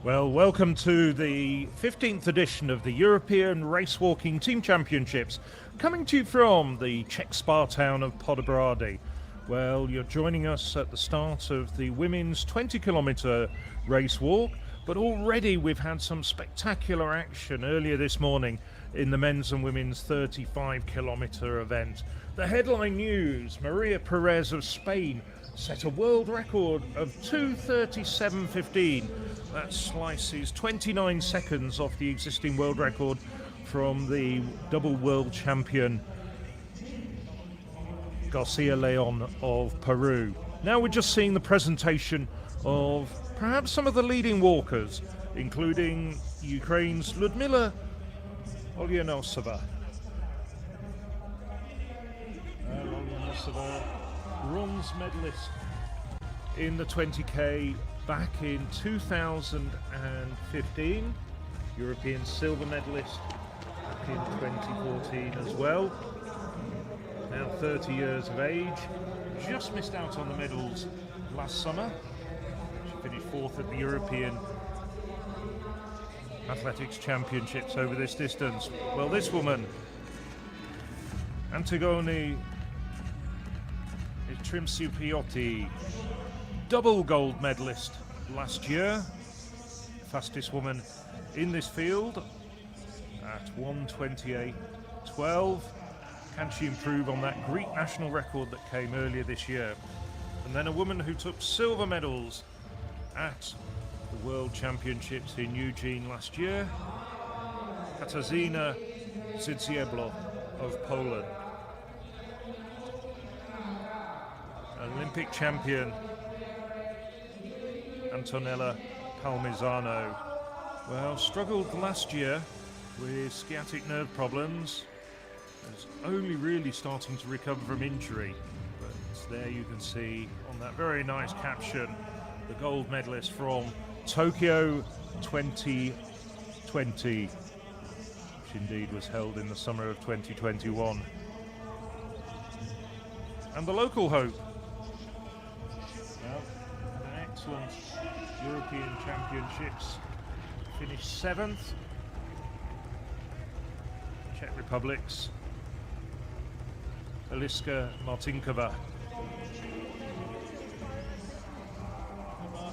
Well, welcome to the 15th edition of the European Race Walking Team Championships, coming to you from the Czech spa town of Podebrady. Well, you're joining us at the start of the women's 20-kilometre race walk, but already we've had some spectacular action earlier this morning in the men's and women's 35-kilometre event. The headline news: Maria Perez of Spain set a world record of 2:37.15. That slices 29 seconds off the existing world record from the double world champion Garcia Leon of Peru. Now we're just seeing the presentation of perhaps some of the leading walkers, including Ukraine's Ludmila Olyanosova. Olyanosova, bronze medalist in the 20k back in 2015, European silver medalist back in 2014 as well. Now 30 years of age, just missed out on the medals last summer. She finished fourth at the European Athletics Championships over this distance. Well, this woman, Antigone Trimsiupiotti, double gold medalist last year, fastest woman in this field at 1:28.12. Can she improve on that Greek national record that came earlier this year? And then a woman who took silver medals at the World Championships in Eugene last year, Katarzyna CZE of Poland. Olympic champion Antonella Palmisano, well, struggled last year with sciatic nerve problems. Is only really starting to recover from injury, but there you can see on that very nice caption the gold medalist from Tokyo 2020, which indeed was held in the summer of 2021. And the local hope, well, an excellent European Championships, finished 7th. Czech Republic's Eliska Martinkova,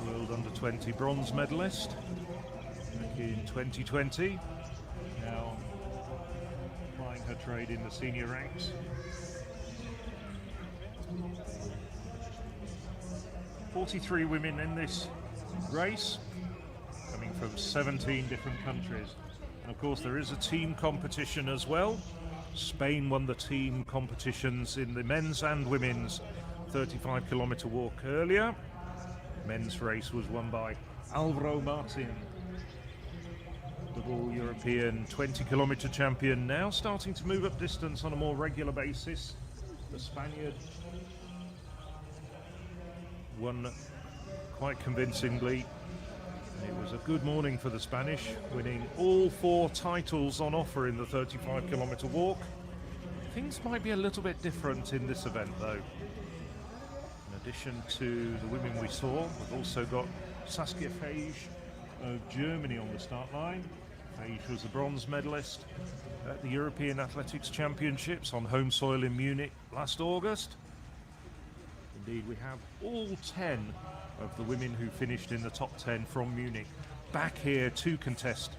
World Under-20 bronze medalist back in 2020, now plying her trade in the senior ranks. 43 women in this race, coming from 17 different countries. And of course there is a team competition as well. Spain won the team competitions in the men's and women's 35-kilometre walk earlier. Men's race was won by Alvaro Martin, double European 20-kilometre champion, now starting to move up distance on a more regular basis. The Spaniard won quite convincingly. It was a good morning for the Spanish, winning all 4 titles on offer in the 35-kilometre walk. Things might be a little bit different in this event though. In addition to the women we saw, we've also got Saskia Feige of Germany on the start line. Feige was a bronze medalist at the European Athletics Championships on home soil in Munich last August. Indeed, we have all 10 of the women who finished in the top 10 from Munich back here to contest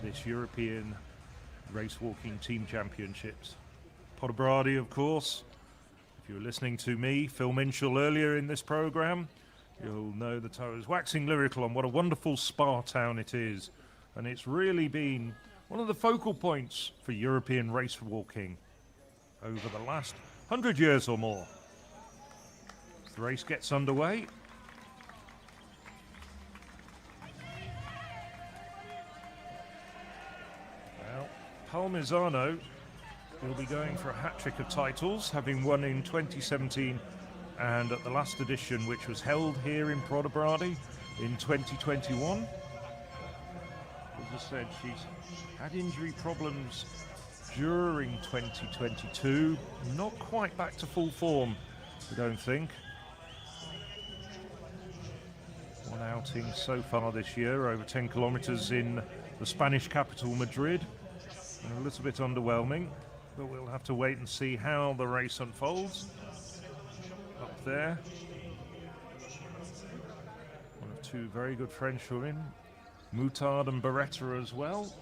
this European Race Walking Team Championships. Podebrady, of course. If you were listening to me, Phil Minshall, earlier in this programme, you'll know that I was waxing lyrical on what a wonderful spa town it is. And it's really been one of the focal points for European race walking over the last 100 years or more. The race gets underway. Well, Palmisano will be going for a hat-trick of titles, having won in 2017 and at the last edition, which was held here in Podebrady in 2021. As I said, she's had injury problems during 2022, not quite back to full form, I don't think. 1 outing so far this year, over 10 kilometers in the Spanish capital, Madrid. And a little bit underwhelming, but we'll have to wait and see how the race unfolds. Up there, one of two very good French women, Moutard and Beretta as well.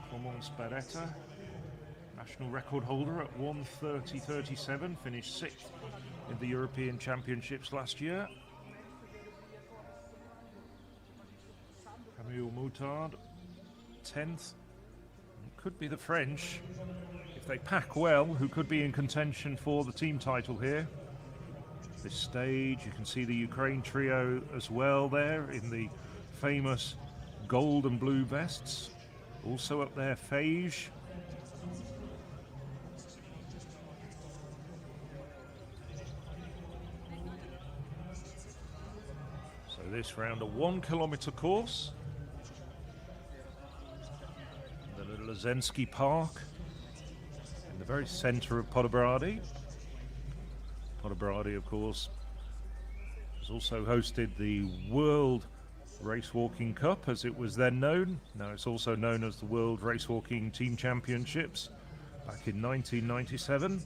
Clemence Beretta, national record holder at 1:30.37, finished 6th in the European Championships last year. Camille Moutard, 10th. Could be the French, if they pack well, who could be in contention for the team title here. This stage, you can see the Ukraine trio as well there in the famous gold and blue vests. Also up there, Fage. So this round, a 1 kilometer course. The Leszensky Park in the very center of Podebrady. Podebrady, of course, has also hosted the World Racewalking Cup, as it was then known. Now it's also known as the World Racewalking Team Championships back in 1997.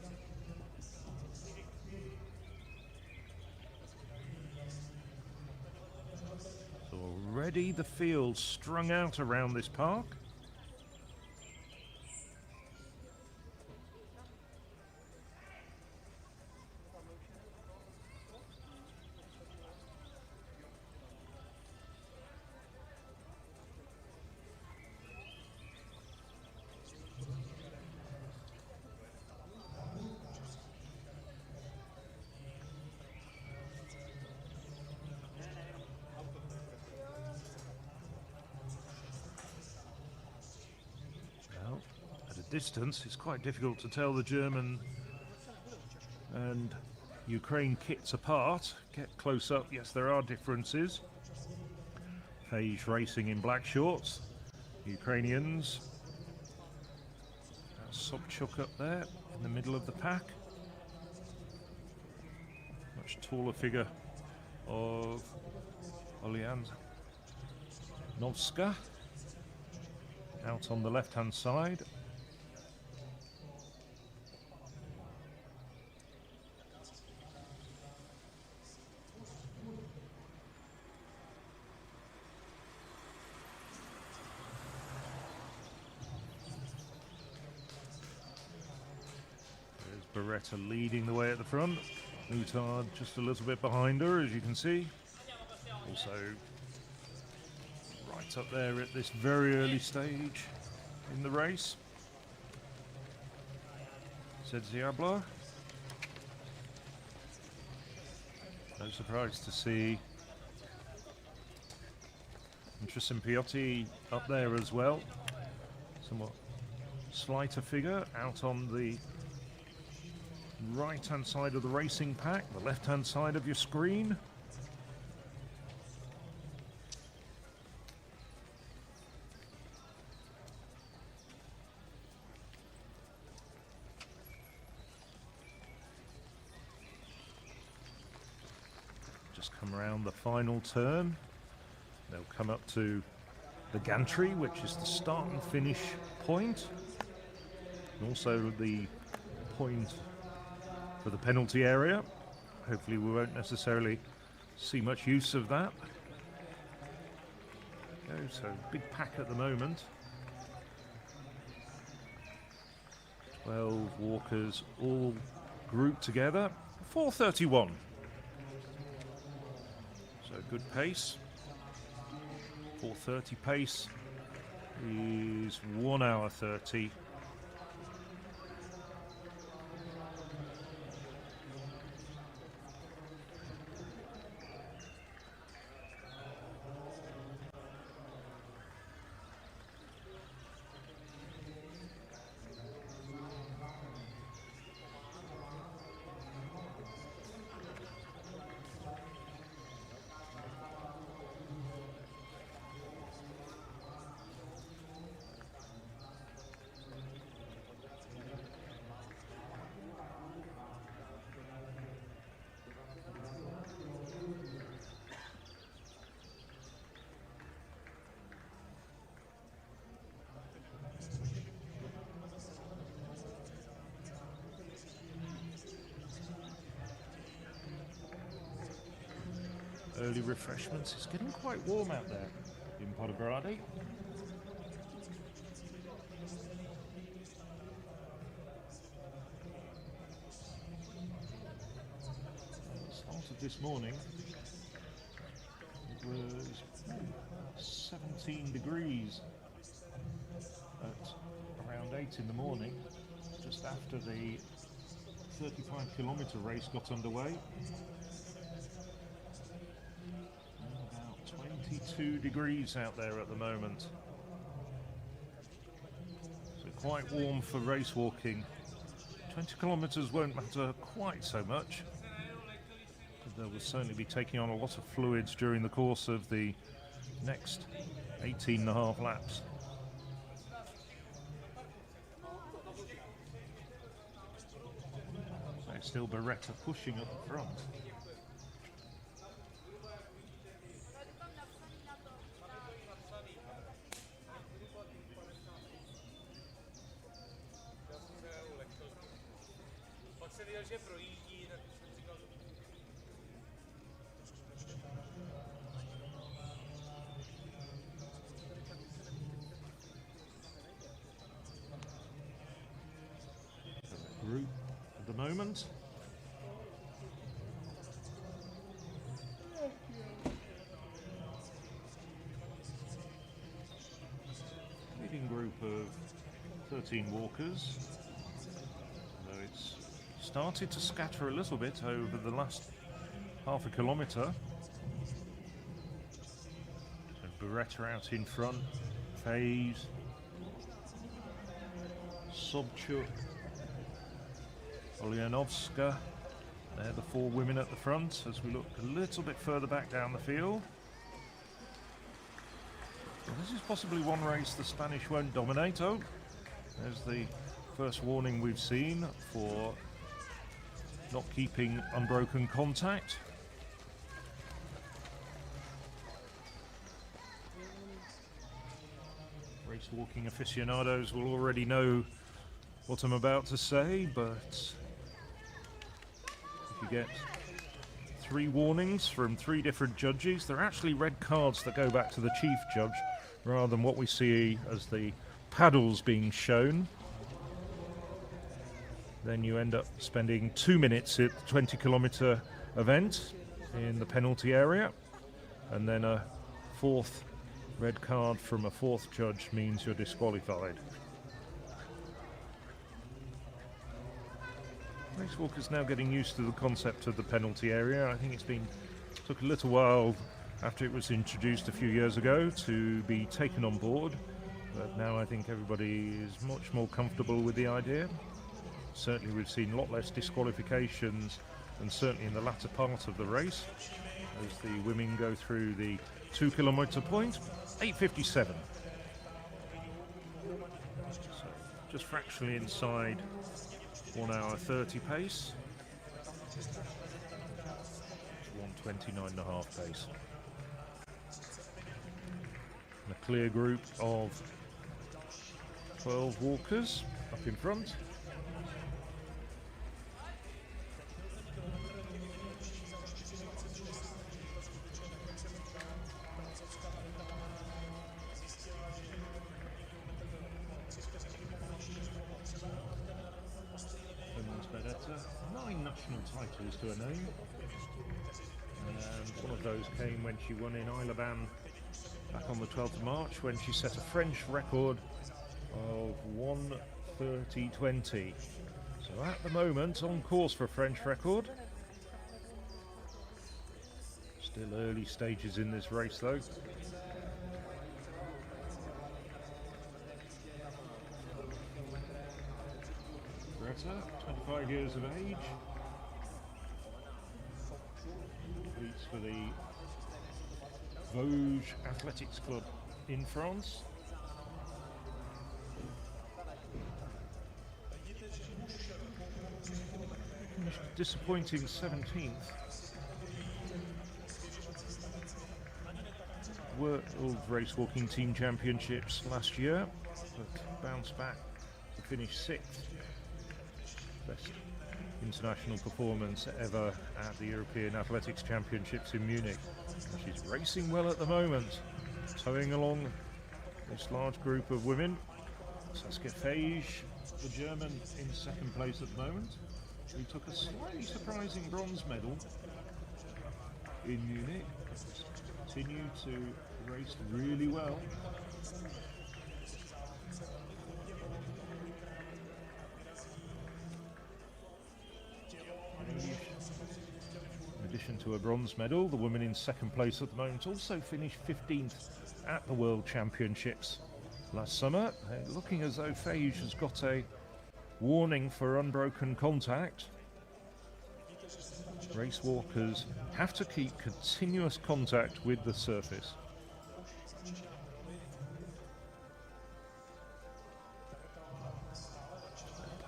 So already the field strung out around this park. Distance, it's quite difficult to tell the German and Ukraine kits apart. Get close up, yes, there are differences. Fage racing in black shorts, Ukrainians. Sobchuk up there in the middle of the pack. Much taller figure of Olyan Novska out on the left hand side. Beretta leading the way at the front. Moutard just a little bit behind her, as you can see. Also right up there at this very early stage in the race. CZE. No surprise to see Tristan Piotti up there as well. Somewhat slighter figure out on the right hand side of the racing pack, the left hand side of your screen. Just come around the final turn. They'll come up to the gantry, which is the start and finish point, and also the point for the penalty area. Hopefully we won't necessarily see much use of that. So big pack at the moment. 12 walkers all grouped together. 4:31. So good pace. 4:30 pace is 1 hour 30. early refreshments. It's getting quite warm out there in Podebrady. Started this morning. It was 17 degrees at around 8 in the morning, just after the 35-kilometre race got underway. About 22 degrees out there at the moment. So quite warm for race walking. 20 kilometres won't matter quite so much. They will certainly be taking on a lot of fluids during the course of the next 18.5 laps. So still Beretta pushing up front. Group at the moment. Leading group of 13 walkers. Though it's started to scatter a little bit over the last half a kilometre. So Beretta out in front, Faze, Sobchuk, Olyanovska. They're the 4 women at the front as we look a little bit further back down the field. Well, this is possibly one race the Spanish won't dominate. Oh, there's the first warning we've seen for not keeping unbroken contact. Race walking aficionados will already know what I'm about to say, but if you get 3 warnings from 3 different judges, they're actually red cards that go back to the chief judge rather than what we see as the paddles being shown. Then you end up spending 2 minutes at the 20-kilometre event in the penalty area, and then a 4th red card from a 4th judge means you're disqualified. Race walkers now getting used to the concept of the penalty area. I think took a little while after it was introduced a few years ago to be taken on board, but now I think everybody is much more comfortable with the idea. Certainly we've seen a lot less disqualifications, and certainly in the latter part of the race as the women go through the 2-kilometre point. 8:57. So just fractionally inside 1 hour 30 pace. 1:29.5 pace. And a clear group of 12 walkers up in front. Beretta, 9 national titles to her name, and one of those came when she won in Isle-of-Man back on the 12th of March, when she set a French record of 1:30.20. So at the moment on course for a French record. Still early stages in this race though. Beretta, 25 years of age, competes for the Vosges Athletics Club in France. Disappointing 17th. World Race Walking Team Championships last year, but bounced back to finish 6th. Best international performance ever at the European Athletics Championships in Munich. She's racing well at the moment, towing along this large group of women. Saskia Feige, the German, in second place at the moment. She took a slightly surprising bronze medal in Munich. Continue to race really well. In addition to a bronze medal, the woman in second place at the moment also finished 15th at the World Championships last summer. Looking as though Feige has got a warning for unbroken contact. Race walkers have to keep continuous contact with the surface.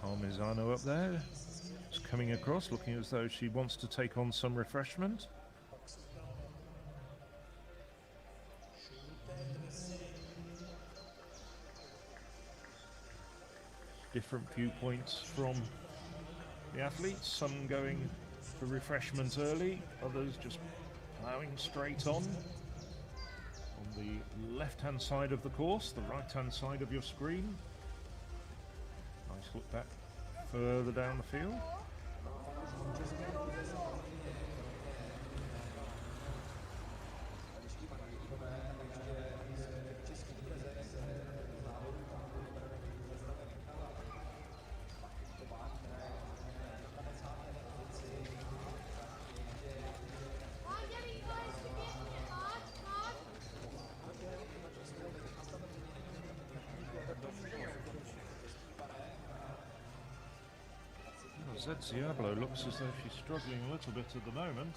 Parmisano up there, is coming across, looking as though she wants to take on some refreshment. Different viewpoints from the athletes, some going for refreshment early, others just ploughing straight on the left-hand side of the course, the right-hand side of your screen. Nice look back further down the field. CZE looks as though she's struggling a little bit at the moment.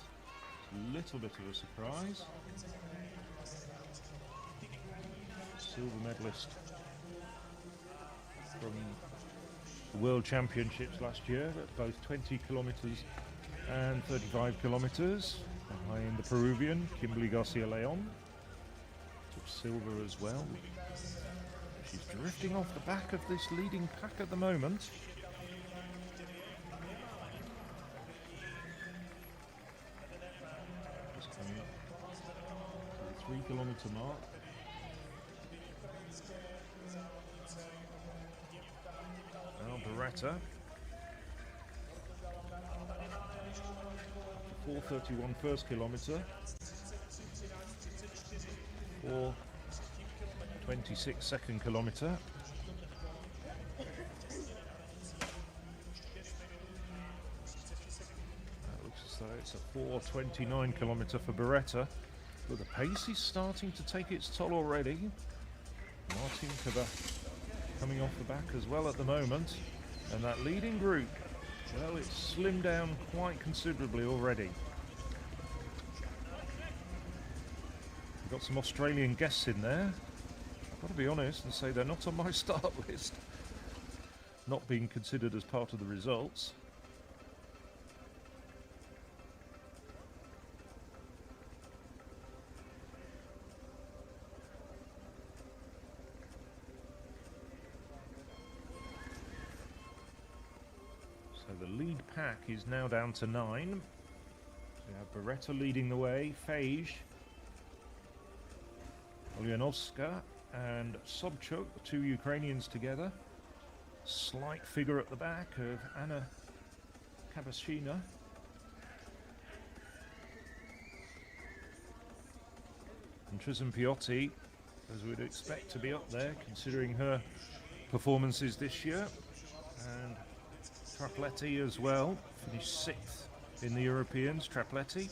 A little bit of a surprise. Silver medalist from the World Championships last year at both 20 kilometres and 35 kilometres. Behind the Peruvian, Kimberly Garcia Leon. Took silver as well. She's drifting off the back of this leading pack at the moment. Just coming up to the 3 kilometre mark. Now Beretta. 4:31 first kilometre. 4:26 second kilometre. That looks as though it's a 4:29 kilometre for Beretta, but the pace is starting to take its toll already. Martinkova coming off the back as well at the moment, and that leading group, well, it's slimmed down quite considerably already. We've got some Australian guests in there. I've got to be honest and say they're not on my start list, not being considered as part of the results. So the lead pack is now down to 9. We have Beretta leading the way, Feige, Olyanovska and Sobchuk, the two Ukrainians together. Slight figure at the back of Anna Kabashina. And Tristan Piotti, as we'd expect to be up there, considering her performances this year. And Trapletti as well, finished 6th in the Europeans, Trapletti.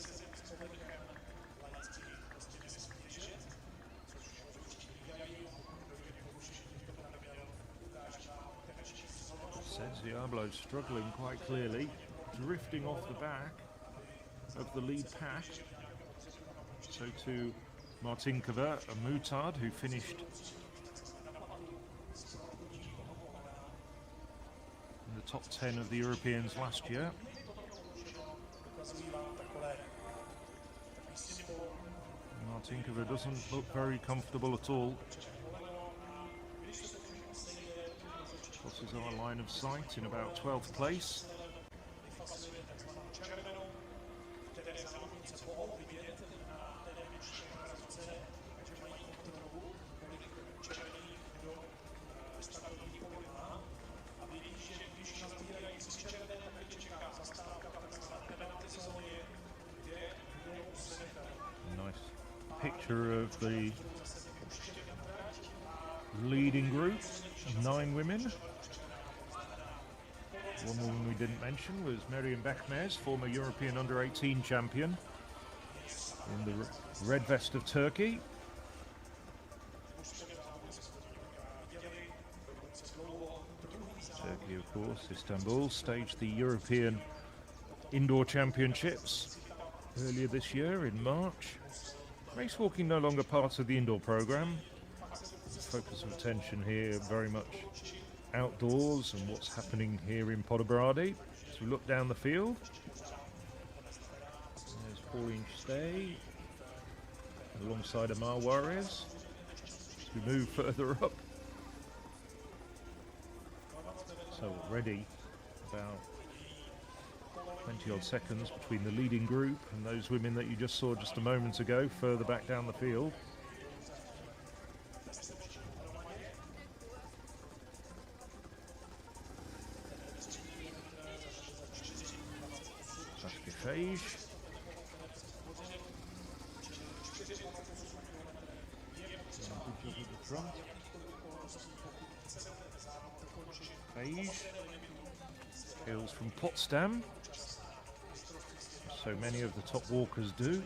CZE struggling quite clearly, drifting off the back of the lead pack. So too Martinkova and Mutard, who finished in the top 10 of the Europeans last year. Martinkova doesn't look very comfortable at all. Crosses our line of sight in about 12th place. center of the leading group, 9 women. One woman we didn't mention was Meryem Bekmez, former European under-18 champion in the red vest of Turkey. Turkey, of course, Istanbul, staged the European Indoor Championships earlier this year in March. Race walking no longer part of the indoor program. The focus of attention here very much outdoors and what's happening here in Podebrady. As we look down the field, there's Pauline Stay alongside Amar Warriors. As we move further up, so already about 20 odd seconds between the leading group and those women that you just saw just a moment ago further back down the field. Page. Page hails from Potsdam. So many of the top walkers do.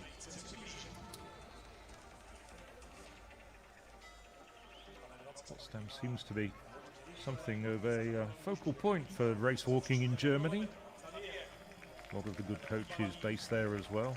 Potsdam seems to be something of a focal point for race walking in Germany. A lot of the good coaches based there as well.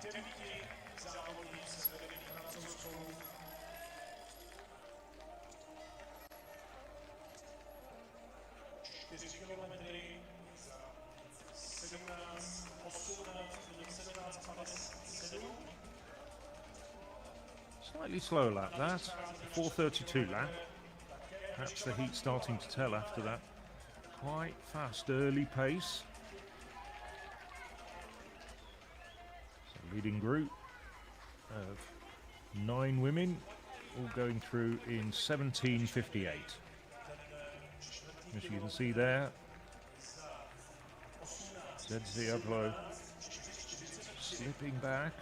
Slightly slow lap that, 4:32 lap. Perhaps the heat starting to tell after that quite fast early pace. Leading group of 9 women, all going through in 17:58. As you can see there, CZE slipping back.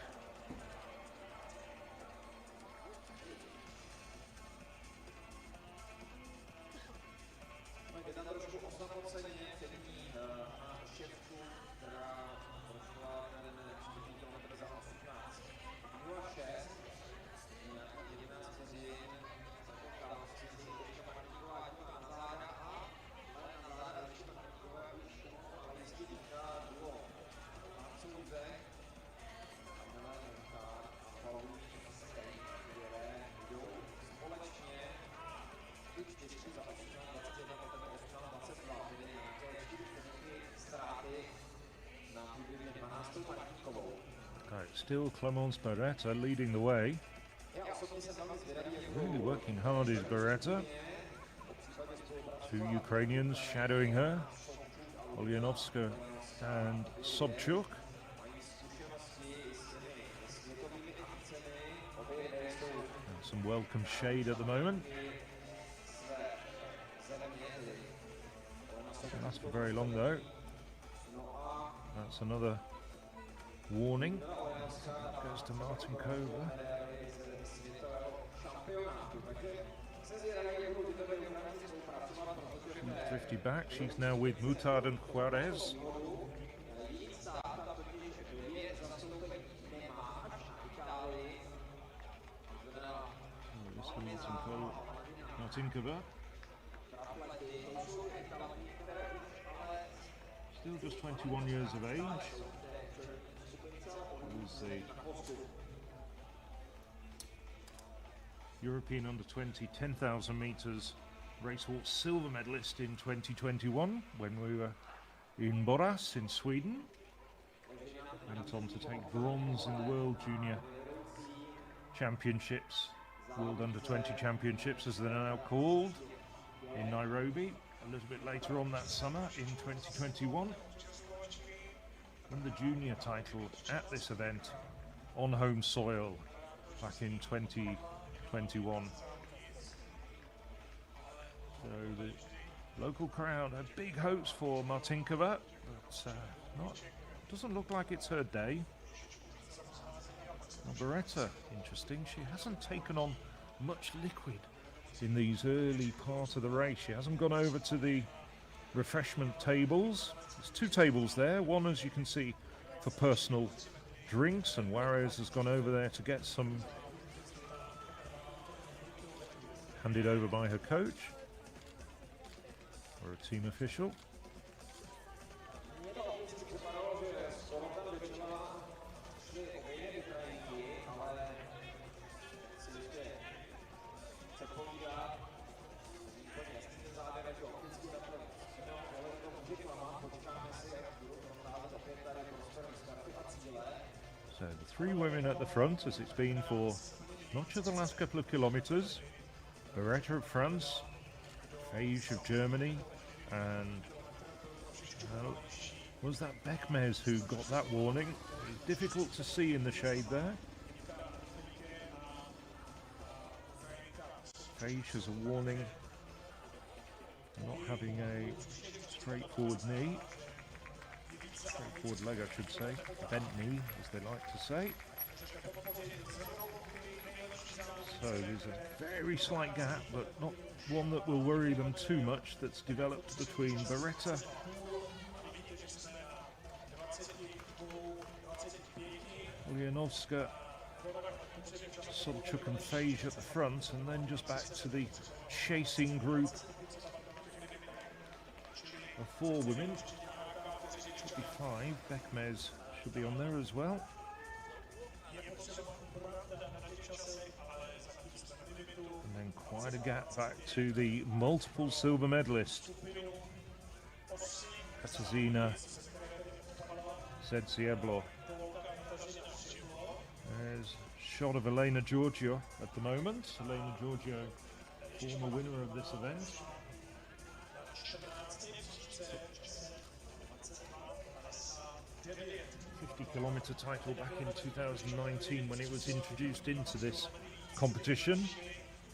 Still Clemence Beretta leading the way. Really working hard is Beretta. 2 Ukrainians shadowing her, Olyanovska and Sobchuk. And some welcome shade at the moment. Doesn't last for very long though. That's another warning. Goes to Martin Kova. She's drifted back. She's now with Mutard and Juarez. Martin Kova. Still just 21 years of age. Was the European under-20 10,000 metres race walk silver medalist in 2021 when we were in Borås in Sweden. Went on to take bronze in the World Junior Championships, World Under-20 Championships as they're now called, in Nairobi a little bit later on that summer in 2021. Won the junior title at this event on home soil back in 2021. So the local crowd had big hopes for Martinkova, but doesn't look like it's her day. Now, Beretta, interesting, she hasn't taken on much liquid in these early part of the race. She hasn't gone over to the refreshment tables. There's two tables there, one, as you can see, for personal drinks, and Warriors has gone over there to get some handed over by her coach or a team official. So the three women at the front, as it's been for much of the last couple of kilometres. Beretta of France, Fage of Germany, and was that Beckmez who got that warning? It's difficult to see in the shade there. Fage has a warning, not having a straightforward knee. Straightforward leg, I should say. Bent knee, as they like to say. So there's a very slight gap, but not one that will worry them too much, that's developed between Beretta Ulyanovska, Sobchuk and Fage at the front, and then just back to the chasing group of four women. 55, Beckmez should be on there as well. And then quite a gap back to the multiple silver medalist, Katarzyna CZE. There's a shot of Elena Giorgio at the moment. Elena Giorgio, former winner of this event. 50-kilometre title back in 2019 when it was introduced into this competition.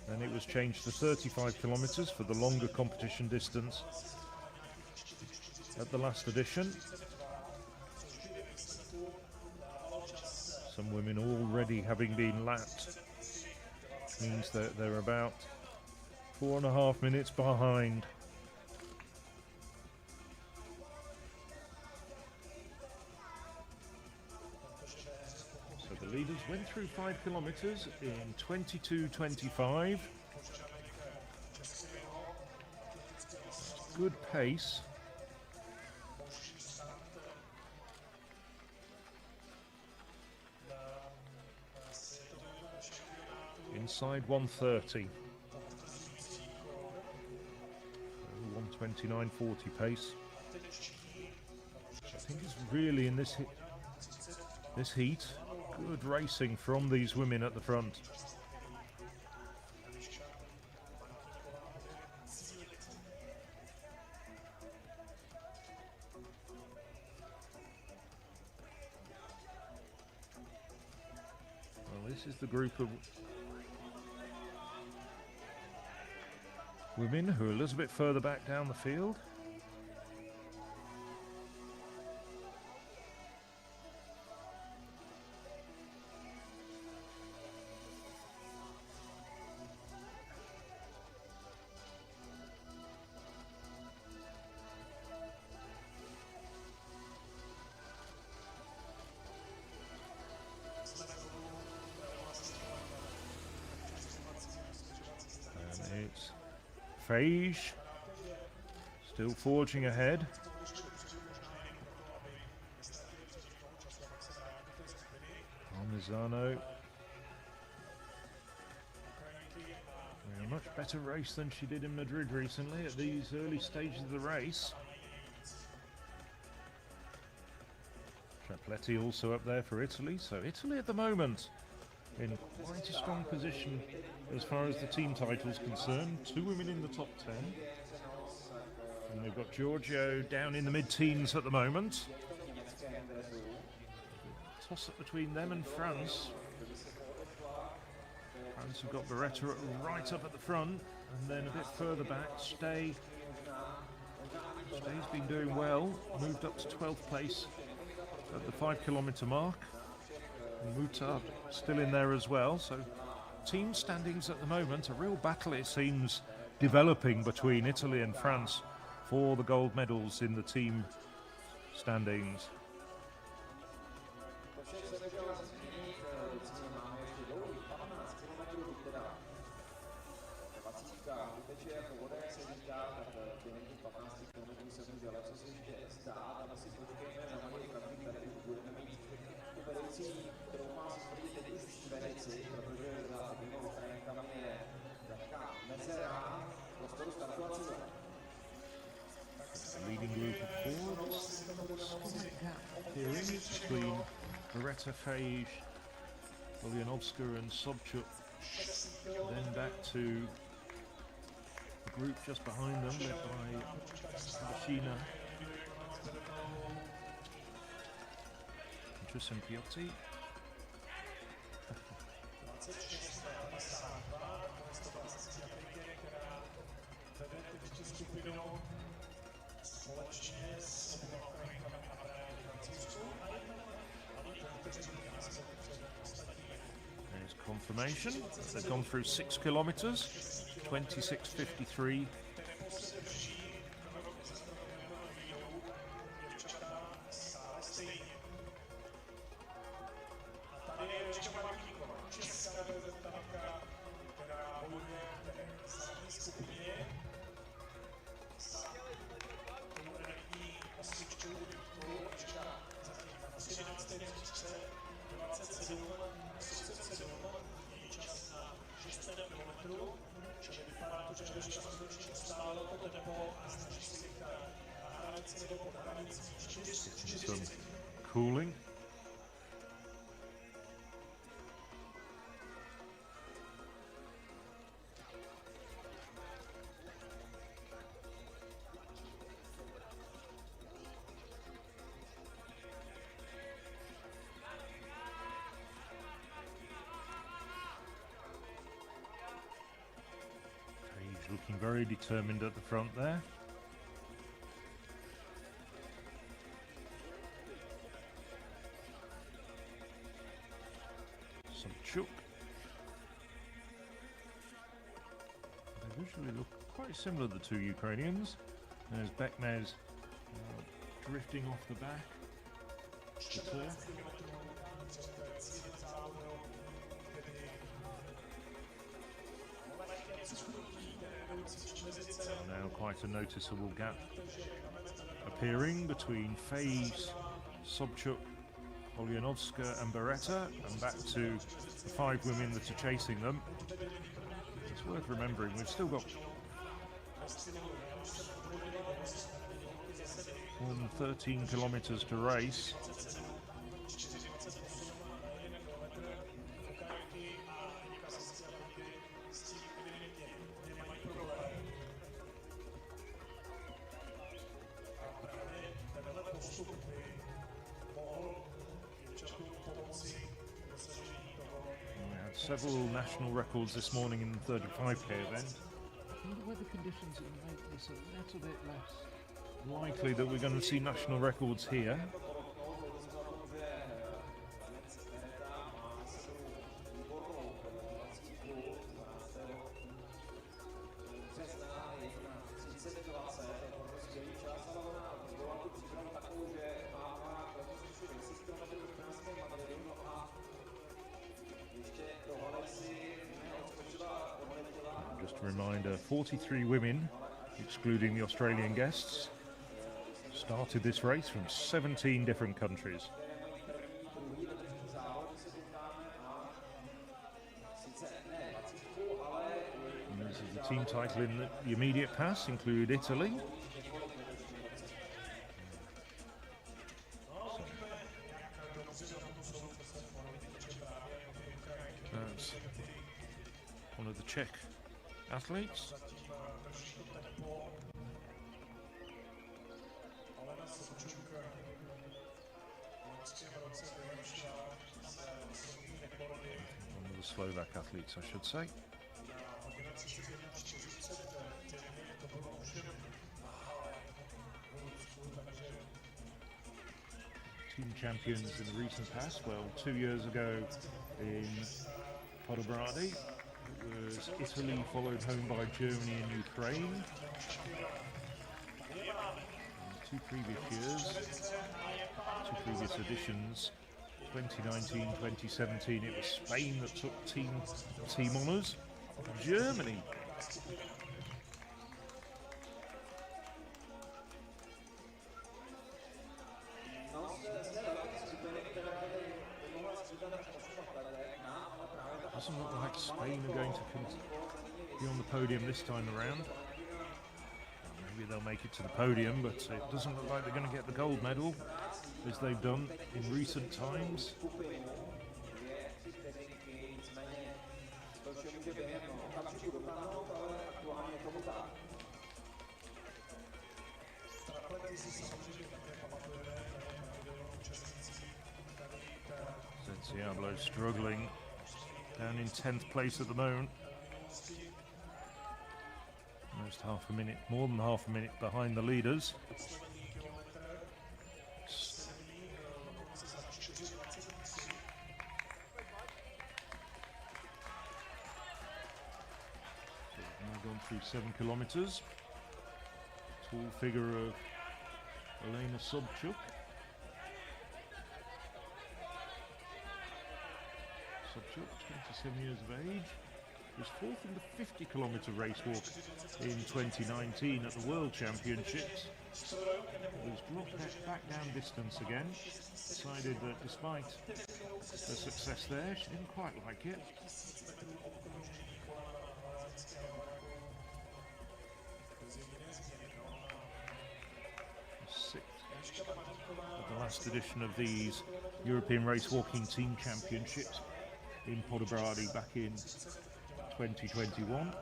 Then it was changed to 35 kilometres for the longer competition distance at the last edition. Some women already having been lapped means that they're about 4.5 minutes behind. So the leaders went through 5 kilometres in 22:25. Good pace. Inside 1:30. 1:29.40 pace. I think it's really in this heat, good racing from these women at the front. Well, this is the group of women who are a little bit further back down the field. And it's Fage still forging ahead. Parmigiano. A much better race than she did in Madrid recently at these early stages of the race. Trapletti also up there for Italy. So Italy at the moment in quite a strong position as far as the team title is concerned. 2 women in the top 10. And they've got Giorgio down in the mid-teens at the moment. Toss-up between them and France. France have got Beretta right up at the front, and then a bit further back, Stay's been doing well, moved up to 12th place at the 5 kilometre mark. Muta still in there as well. So team standings at the moment, a real battle it seems developing between Italy and France for the gold medals in the team standings. Leading group of four, slight gap appearing between Beretta, Fage, Olyanovska and Sobchuk. Then back to the group just behind them, led by Bashina, Tristan Piotti. There's confirmation. They've gone through 6 kilometers, 26:53. Some cooling. He's looking very determined at the front there. Sobchuk. They visually look quite similar, the two Ukrainians. There's Bekmez drifting off the back. Now quite a noticeable gap appearing between Faze, Sobchuk, Olyanovska and Beretta, and back to the 5 women that are chasing them. It's worth remembering we've still got 13 kilometers to race. Several national records this morning in the 35k event. I wonder whether conditions will make this a little bit less likely that we're going to see national records here. Just a reminder, 43 women, excluding the Australian guests, started this race from 17 different countries. And this is the team title in the immediate pass, include Italy. That's one of the Czech athletes. One of the Slovak athletes, I should say. Team champions in the recent past. Well, 2 years ago in Podebrady, it was Italy followed home by Germany and Ukraine. In 2 previous years, 2 previous editions, 2019, 2017, it was Spain that took team honours. Germany. Doesn't look like Spain are going to be on the podium this time around. Maybe they'll make it to the podium, but it doesn't look like they're going to get the gold medal as they've done in recent times. CZE struggling, down in 10th place at the moment. Almost half a minute, more than half a minute behind the leaders. Now gone through 7 kilometers. Tall figure of Elena Sobchuk. Sobchuk, 27 years of age, was 4th in the 50-kilometer race walk in 2019 at the World Championships. Was dropped back down distance again. Decided that despite her success there, she didn't quite like it. 6th of the last edition of these European Race Walking Team Championships in Podebrady back in 2021.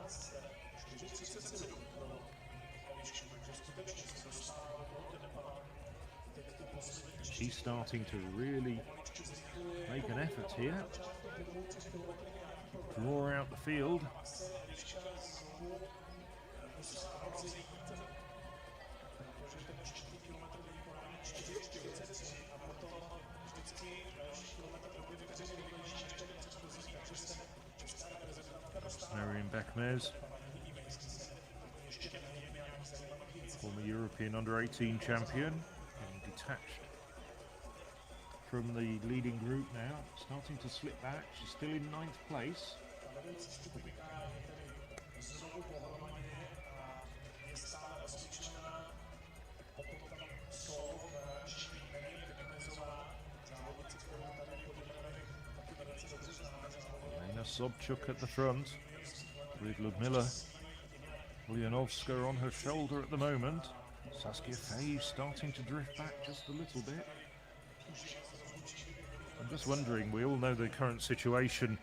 She's starting to really make an effort here, draw out the field. Marion Beckmez, former European under-18 champion, and detached from the leading group now, starting to slip back. She's still in 9th place. Elena Sobchuk at the front, with Ludmila Ulyanovska on her shoulder at the moment. Saskia Fay starting to drift back just a little bit. I'm just wondering, we all know the current situation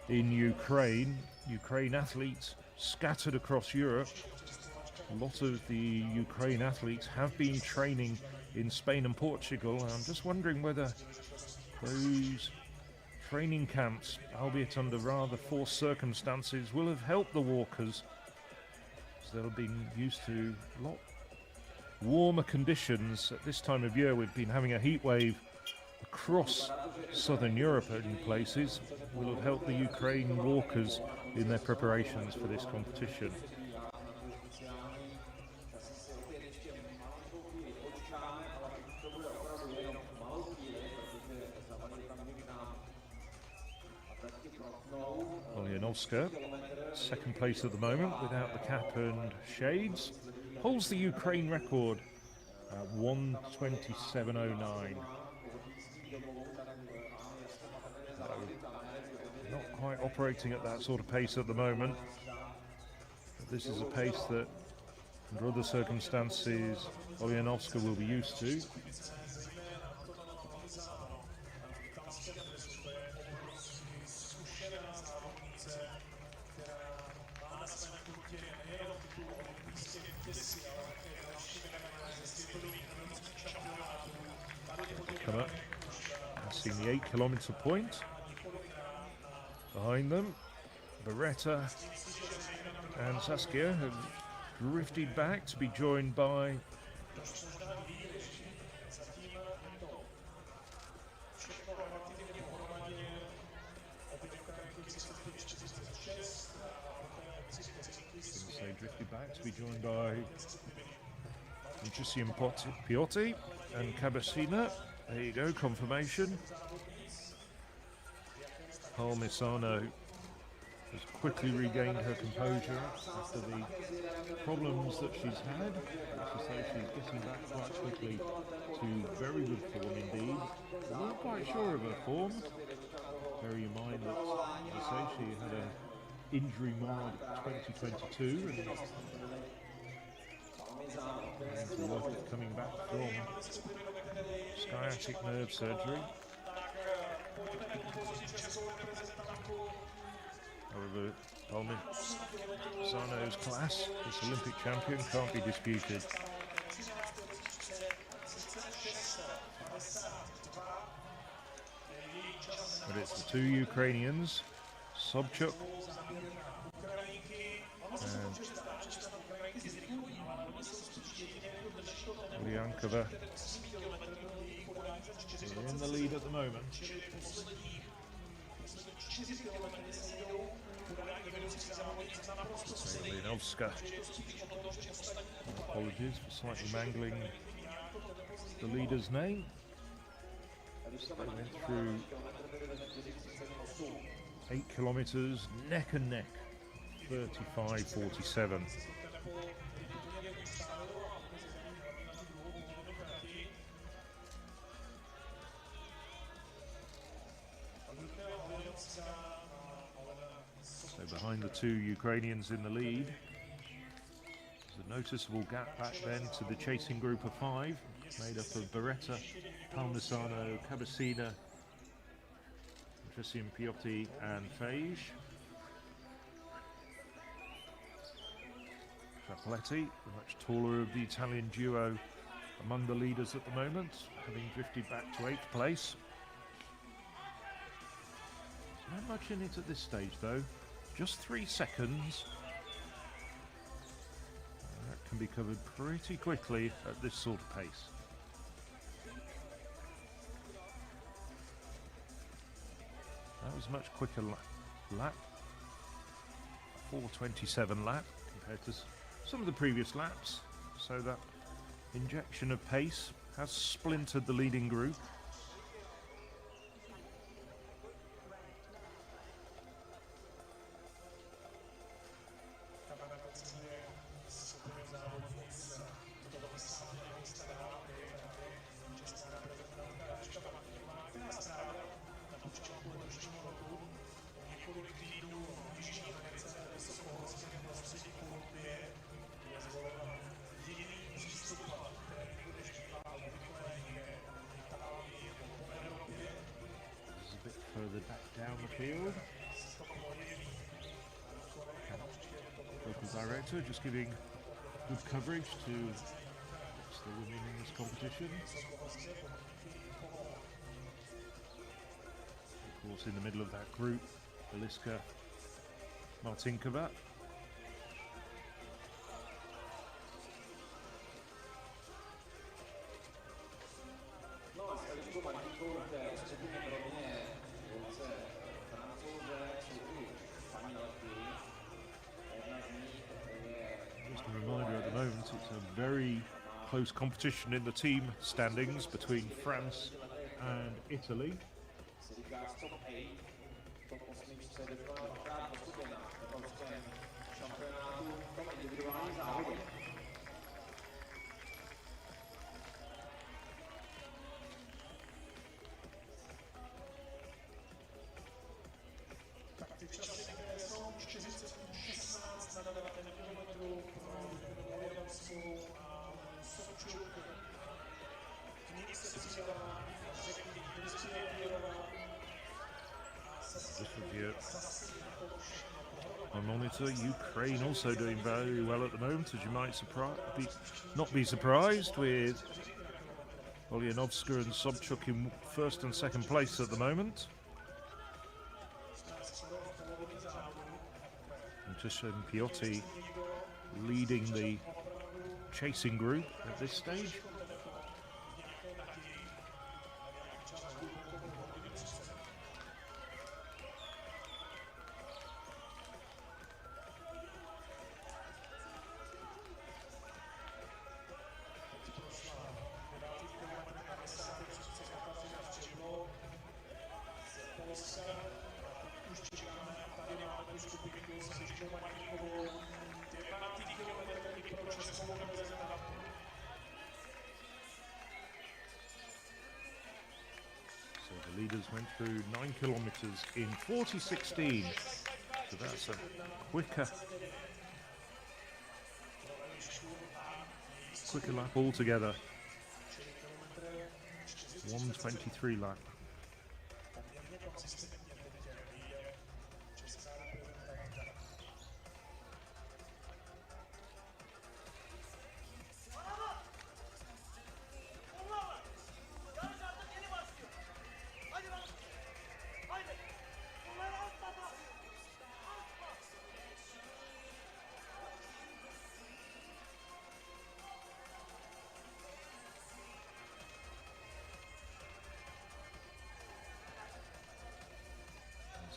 in Ukraine. Ukraine athletes scattered across Europe. A lot of the Ukraine athletes have been training in Spain and Portugal. I'm just wondering whether those training camps, albeit under rather forced circumstances, will have helped the walkers, as they'll have been used to a lot warmer conditions. At this time of year, we've been having a heat wave across southern Europe in places. Will have helped the Ukraine walkers in their preparations for this competition. Ulyanovska, 2nd place at the moment without the cap and shades, holds the Ukraine record at 1:27.09. Not quite operating at that sort of pace at the moment, but this is a pace that under other circumstances Ulyanovska will be used to. Come up, passing the 8-kilometer point. Behind them, Beretta and Saskia have drifted back to be joined by drifted back to be joined by Intensifies Piotti and Cabasina. There you go, confirmation. Palmisano has quickly regained her composure after the problems that she's had. It's as though she's getting back quite quickly to very good form indeed. We're not quite sure of her form. Bear in mind that, as I say, she had an injury-marred 2022 and a lot of coming back from sciatic nerve surgery. However, Palmisano's class as Olympic champion can't be disputed. But it's the two Ukrainians, Sobchuk and Ulyankova, in the lead at the moment. Leonovska, apologies for slightly mangling the leader's name. They went through 8 kilometers neck and neck, 35:47. So behind the two Ukrainians in the lead, there's a noticeable gap back then to the chasing group of 5, made up of Beretta, Palmisano, Cabasina, Intensifies Piotti and Fage. Chapeletti, the much taller of the Italian duo, among the leaders at the moment, having drifted back to 8th place. Not much in it at this stage though, just 3 seconds. That can be covered pretty quickly at this sort of pace. That was a much quicker lap, 4:27 lap compared to some of the previous laps, so that injection of pace has splintered the leading group. Further back down the field. Local director just giving good coverage to the women in this competition. Of course, in the middle of that group, Eliska Martinkova. Just a reminder at the moment, it's a very close competition in the team standings between France and Italy. Just review on monitor. Ukraine also doing very well at the moment, as you might not be surprised, with Ulyanovska and Sobchuk in 1st and 2nd place at the moment. Intensifies Piotti leading the chasing group at this stage. leaders went through 9 kilometers in 40:16. So that's a quicker lap altogether. 1:23 lap.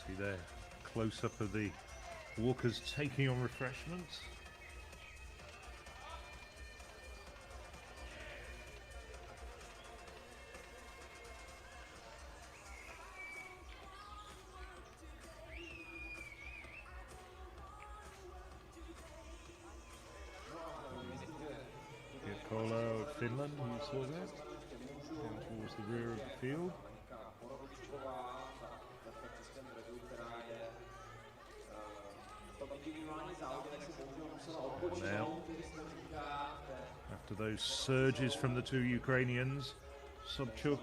See there, close up of the walkers taking on refreshments. Kola of Finland, you saw that, down towards the rear of the field. Now, after those surges from the two Ukrainians, Sobchuk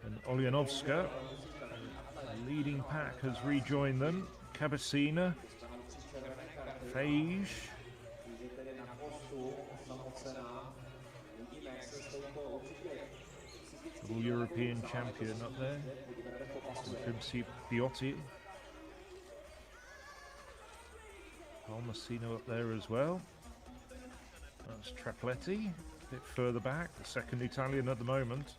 and Olyanovska, the leading pack has rejoined them. Kabasina, Fage, double European champion up there, Intensifies. Almasino up there as well. That's Trapletti, a bit further back, the second Italian at the moment.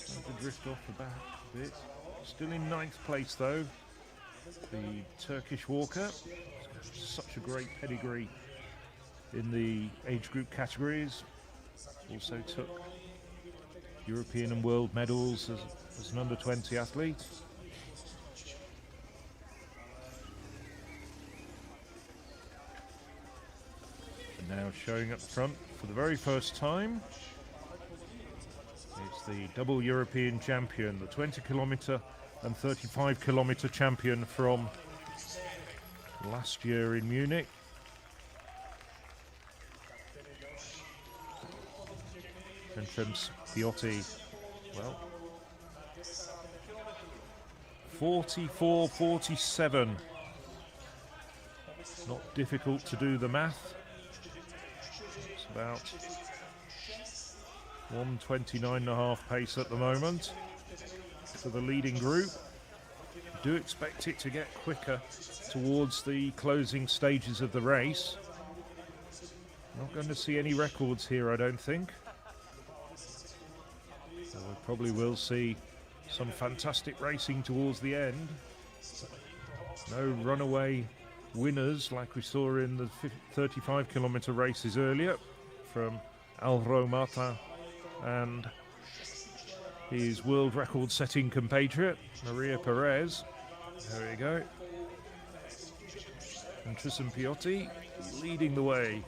To drift off the back a bit. Still in 9th place though, the Turkish walker. Such a great pedigree in the age group categories. Also took European and world medals as an under 20 athlete. And now showing up front for the very first time, it's the double European champion, the 20 kilometer and 35 kilometer champion from last year in Munich. Intensifies, well, 44:47. Not difficult to do the math. It's about 1:29.5 pace at the moment for the leading group. Do expect it to get quicker towards the closing stages of the race. Not going to see any records here, I don't think. So we probably will see some fantastic racing towards the end. No runaway winners like we saw in the 35 kilometer races earlier from Alvaro Mata and his world record setting compatriot Maria Perez. There we go. And Tristan Piotti leading the way,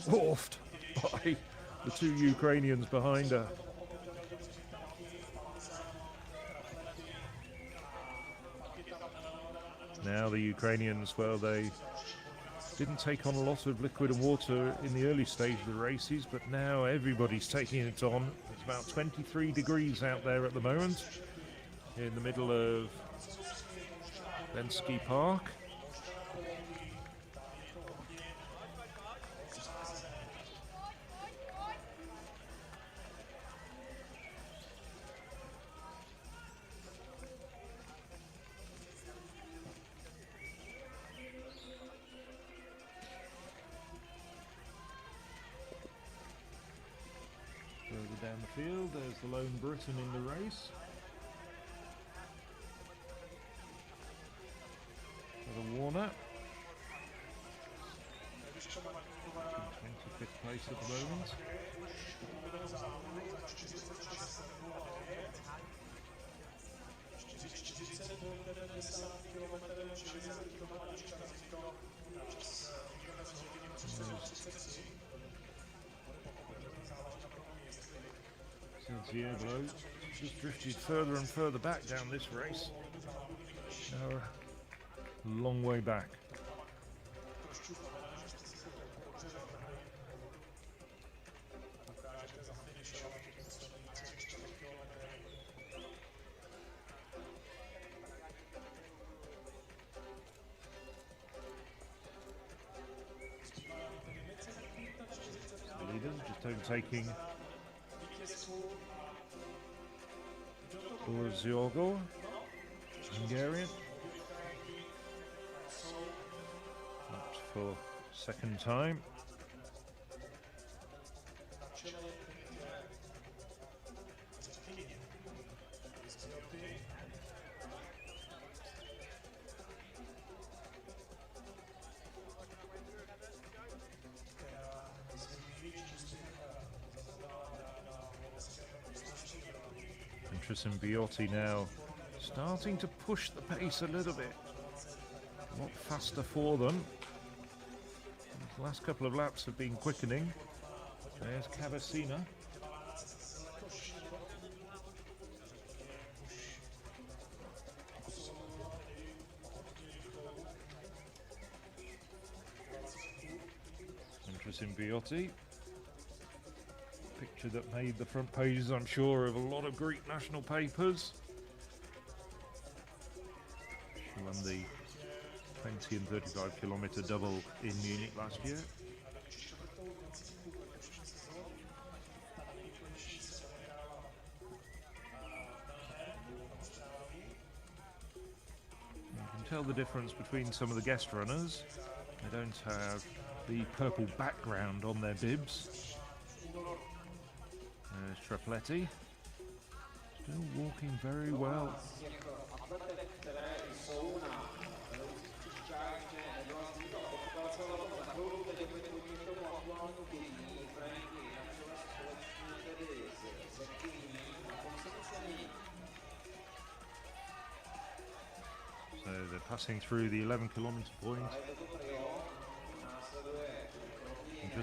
dwarfed by the two Ukrainians behind her. Now the Ukrainians, well, they didn't take on a lot of liquid and water in the early stage of the races, but now everybody's taking it on. It's about 23 degrees out there at the moment in the middle of Lenski Park. field. There's the lone Briton in the race. Warner. 25th place at the moment. CZE just drifted further and further back down this race. Now a long way back. Leaders just overtaking Ziogo, Hungarian. Not for second time. Biotti now starting to push the pace a little bit. A lot faster for them. The last couple of laps have been quickening. There's Cavacina. Biotti. Picture that made the front pages, I'm sure, of a lot of Greek national papers. She won the 20 and 35 kilometre double in Munich last year. You can tell the difference between some of the guest runners. They don't have the purple background on their bibs. There's Trapletti, still walking very well. So they're passing through the 11 kilometre point.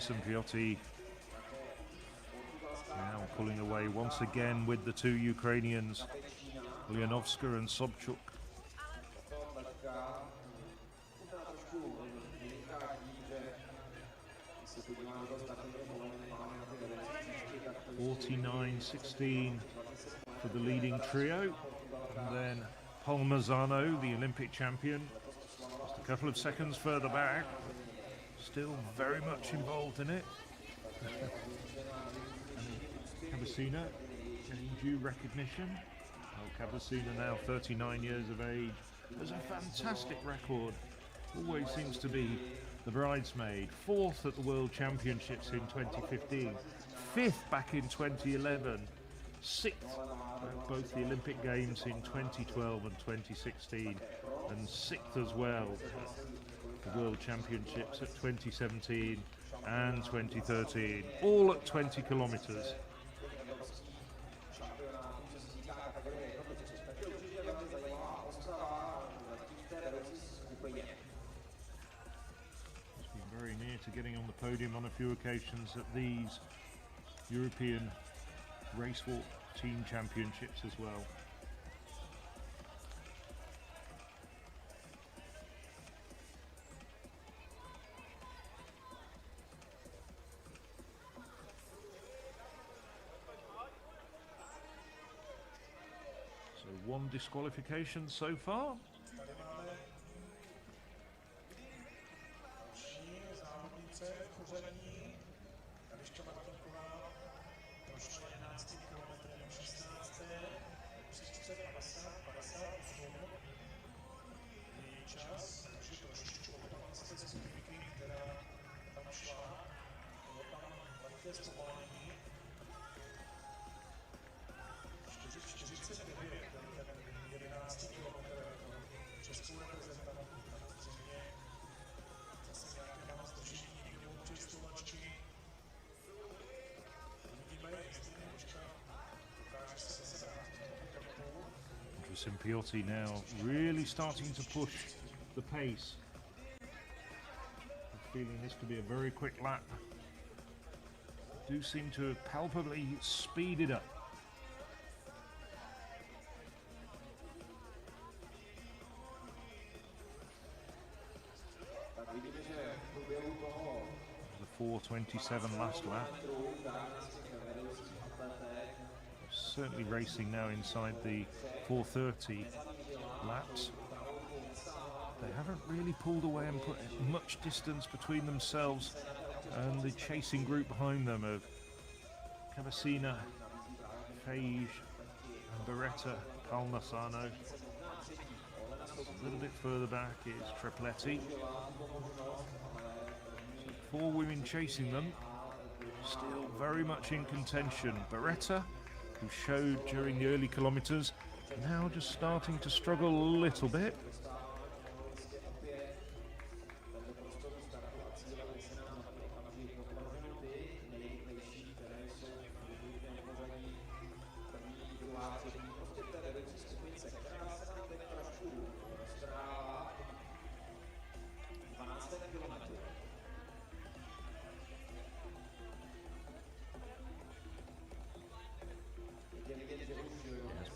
And Biotti now pulling away once again with the two Ukrainians, Leonovska and Sobchuk. 49.16 for the leading trio. And then Palmarzano, the Olympic champion, just a couple of seconds further back, still very much involved in it. Cavacina getting due recognition. Cavacina now 39 years of age. Has a fantastic record. Always seems to be the bridesmaid. 4th at the World Championships in 2015. 5th back in 2011. 6th at both the Olympic Games in 2012 and 2016. And 6th as well at the World Championships at 2017 and 2013. All at 20 kilometres. To getting on the podium on a few occasions at these European Racewalk Team Championships as well. So one disqualification so far. Simpiotti now really starting to push the pace. I'm feeling this could be a very quick lap. Do seem to have palpably speeded up. The 4:27 last lap. Certainly racing now inside the 4:30 laps. They haven't really pulled away and put much distance between themselves and the chasing group behind them of Cavacina, Feige and Beretta, Palmasano. A little bit further back is Tripletti. So 4 women chasing them, still very much in contention. Beretta, who showed during the early kilometres, now just starting to struggle a little bit.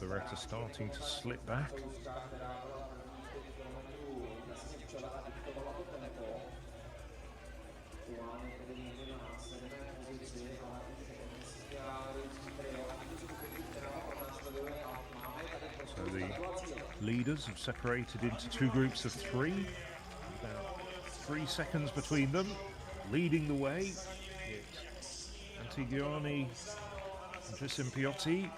Beretta starting to slip back. So the leaders have separated into 2 groups of 3. About 3 seconds between them. Leading the way, it's Antigiani and Simpiotti,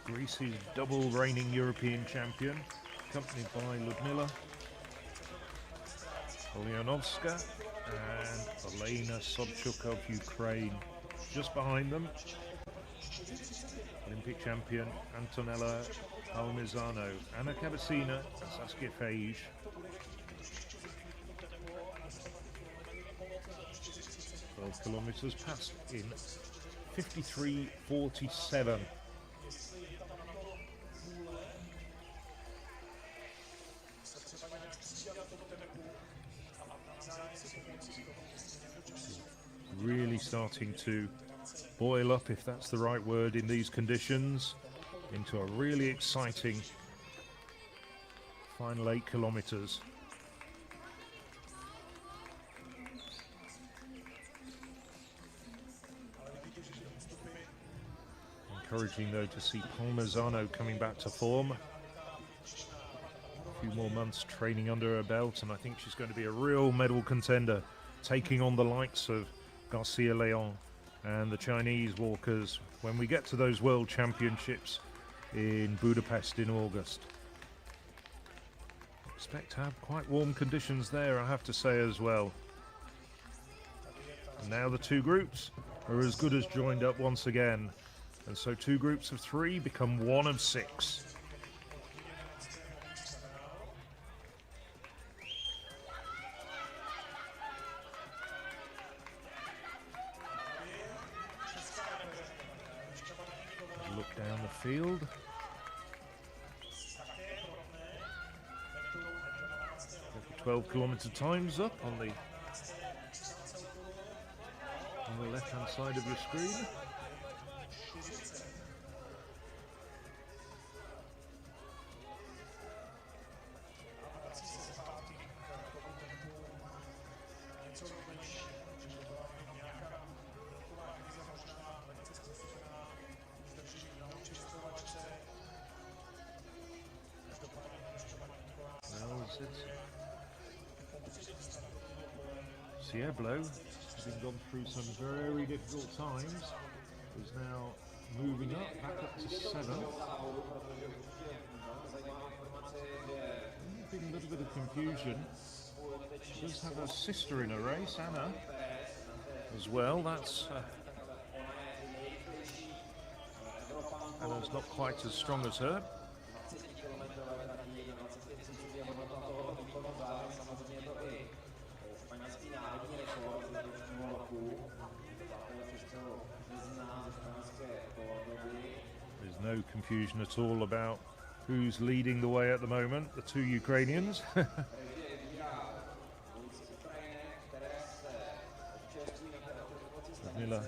Greece's double reigning European champion, accompanied by Ludmila Olyanovska and Elena Sobchuk of Ukraine. Just behind them, Olympic champion Antonella Palmisano, Anna Cavacina and Saskia Feige. Kilometres passed in 53:47. Really starting to boil up, if that's the right word, in these conditions, into a really exciting final 8 kilometres. Encouraging though to see Palmisano coming back to form. A few more months training under her belt, and I think she's going to be a real medal contender, taking on the likes of Garcia Leon and the Chinese walkers when we get to those World Championships in Budapest in August. Expect to have quite warm conditions there, I have to say, as well. And now the 2 groups are as good as joined up once again. And so 2 groups of 3 become 1 of 6. Look down the field. Get the 12-kilometre times up on the left-hand side of your screen. Sieblo, having gone through some very difficult times, is now moving up, back up to 7th. Been a little bit of confusion. She does have her sister in a race, Anna, as well. That's Anna's not quite as strong as her. There's no confusion at all about who's leading the way at the moment, the two Ukrainians. Mila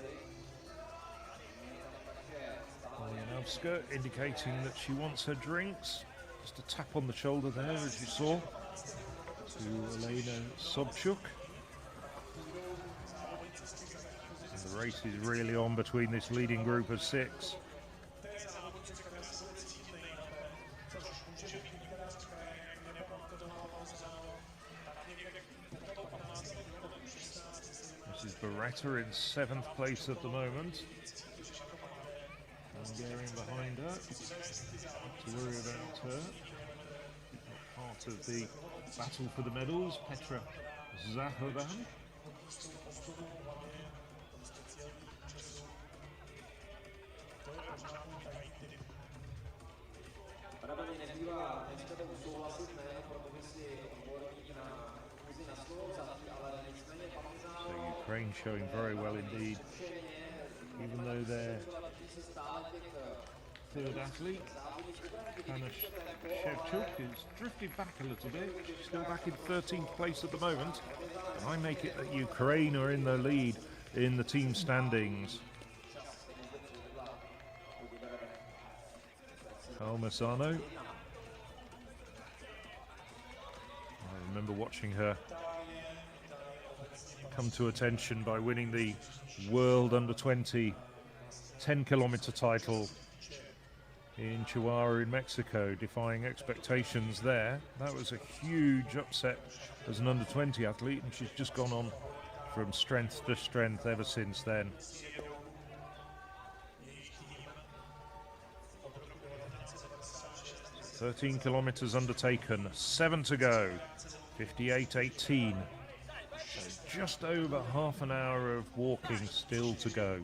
Oljanowska indicating that she wants her drinks. Just a tap on the shoulder there, as you saw, to Elena Sobchuk. And the race is really on between this leading group of 6. Beretta in 7th place at the moment. Hungarian behind her. Not to worry about her. Part of the battle for the medals, Petra Zahovan. Ukraine showing very well indeed, even though their third athlete, Anna Shevchuk, is drifted back a little bit. She's still back in 13th place at the moment. And I make it that Ukraine are in the lead in the team standings. Almasano. I remember watching her come to attention by winning the World Under-20 10-kilometer title in Chihuahua in Mexico, defying expectations there. That was a huge upset as an under-20 athlete, and she's just gone on from strength to strength ever since then. "13 kilometers undertaken, 7 to go, 58:18. So just over half an hour of walking still to go.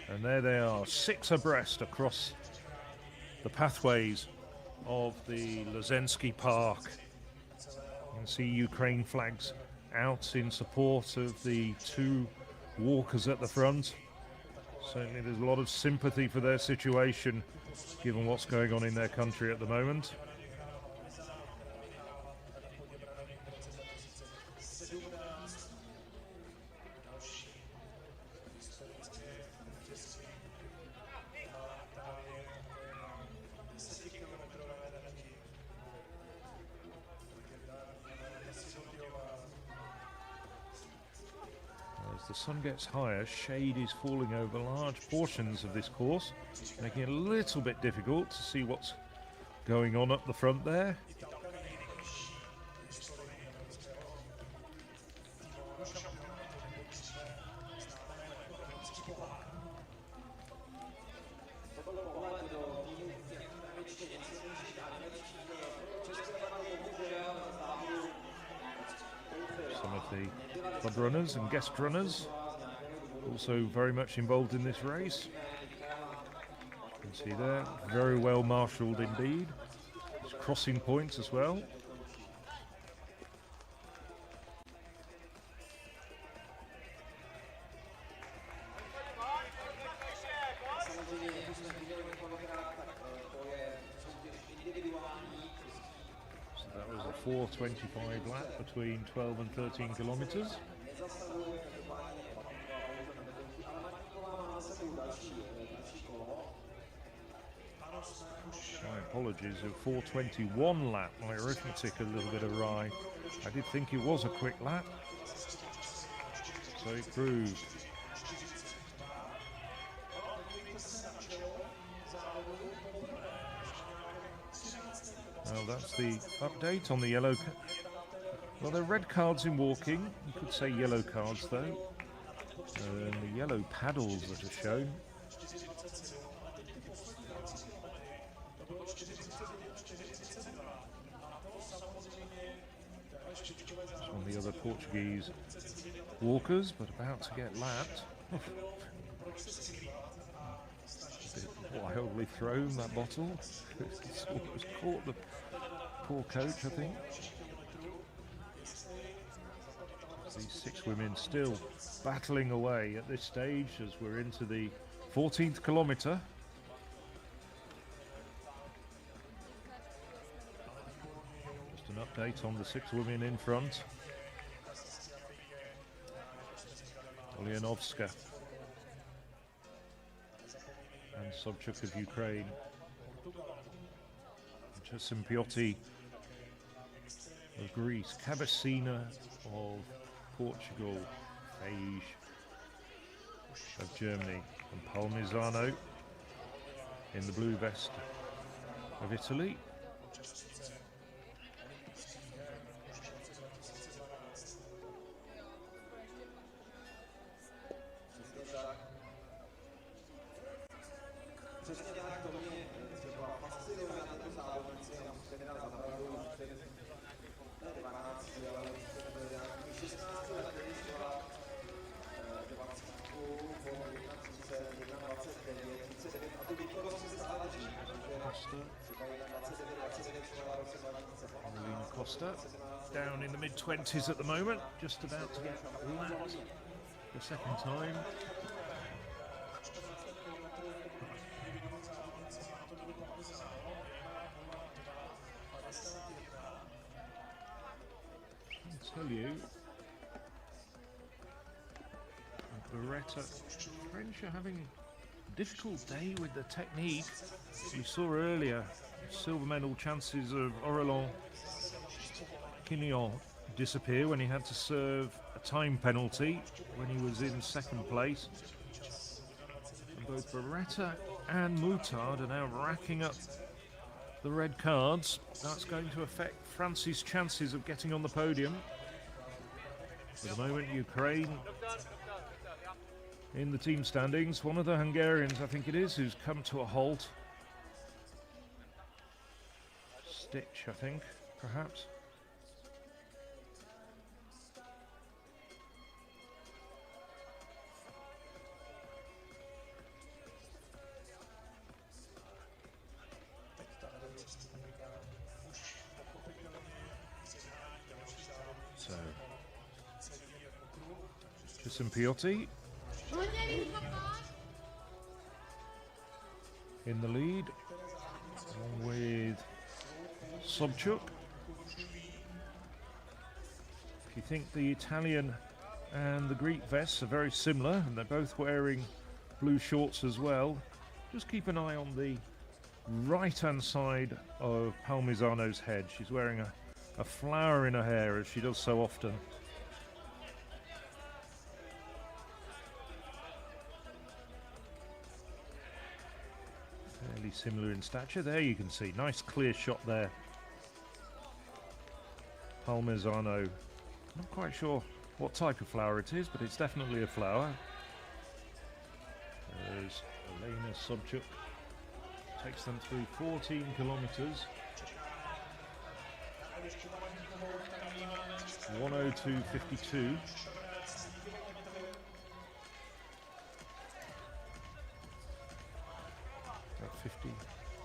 And there they are, 6 abreast across the pathways of the Luzensky Park. You can see Ukraine flags out in support of the 2 walkers at the front. Certainly there's a lot of sympathy for their situation, given what's going on in their country at the moment. As the sun gets higher, shade is falling over large portions of this course, making it a little bit difficult to see what's going on up the front there. Some of the club runners and guest runners also very much involved in this race. You can see there, very well marshalled indeed. There's crossing points as well. So that was a 4:25 lap between 12 and 13 kilometers. My apologies, a 4:21 lap. My arithmetic a little bit awry. I did think it was a quick lap, so it proved. Well, that's the update on the yellow. Well, they're red cards in walking. You could say yellow cards though. The yellow paddles that are shown. Some of the other Portuguese walkers, but about to get lapped. A bit wildly thrown, that bottle. It's almost caught the poor coach, I think. These 6 women still battling away at this stage as we're into the 14th kilometre. update on the 6 women in front. Olyanovska and Sobchuk of Ukraine. Intensifies of Greece. Cabecina of Portugal. Feige of Germany. And Palmisano in the blue vest of Italy. Costa down in the mid-20s at the moment, just about to get lapped the second time. I'll tell you, Beretta, French are having a difficult day with the technique. You saw earlier silver medal chances of Aurélien Quignon disappear when he had to serve a time penalty when he was in second place. And both Beretta and Moutard are now racking up the red cards. That's going to affect France's chances of getting on the podium. For the moment, Ukraine in the team standings. One of the Hungarians, I think it is, who's come to a halt. Stitch, I think, perhaps. So, Piotti in the lead, along with Sobchuk. If you think the Italian and the Greek vests are very similar, and they're both wearing blue shorts as well, just keep an eye on the right-hand side of Palmisano's head. She's wearing a flower in her hair, as she does so often. Fairly similar in stature. There you can see, nice clear shot there. Palmisano, not quite sure what type of flower it is, but it's definitely a flower. There's Elena Sobchuk, takes them through 14 kilometers. 1:02:52.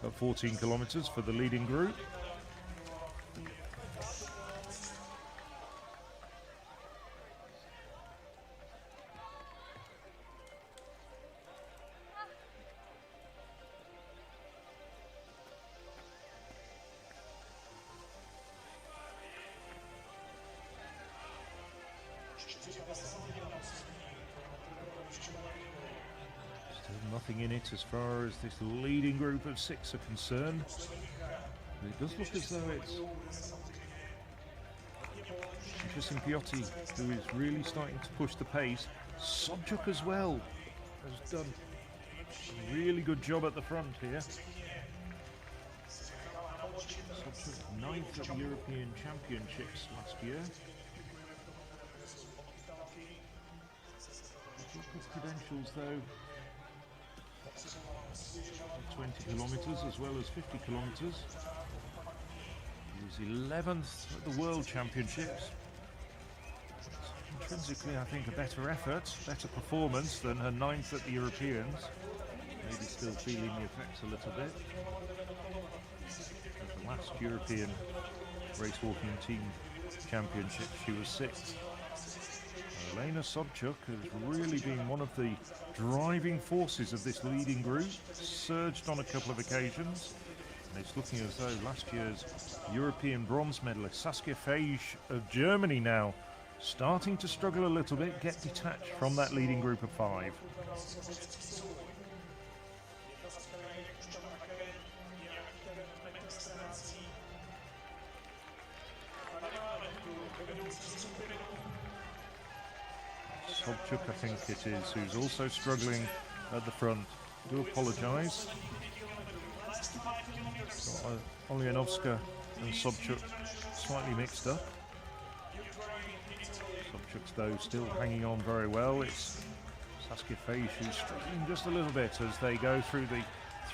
About 14 kilometers for the leading group. Still nothing in it as far as this leading group of 6 are concerned. But it does look as though it's Piotti who is really starting to push the pace. Sobchuk as well has done a really good job at the front here. Sobchuk 9th at the European Championships last year. Credentials though, 20 kilometers as well as 50 kilometers. He was 11th at the World Championships. Intrinsically, I think a better effort, better performance than her 9th at the Europeans. Maybe still feeling the effects a little bit. At the last European race walking team championship, she was 6th. Elena Sobchuk has really been one of the driving forces of this leading group, surged on a couple of occasions, And it's looking as though last year's European bronze medalist Saskia Feij of Germany now starting to struggle a little bit, get detached from that leading group of 5. Sobchuk, I think it is, who's also struggling at the front. I do apologise. Olyanovska and Sobchuk slightly mixed up. Sobchuk's though still hanging on very well. It's Saskia Feij who's struggling just a little bit as they go through the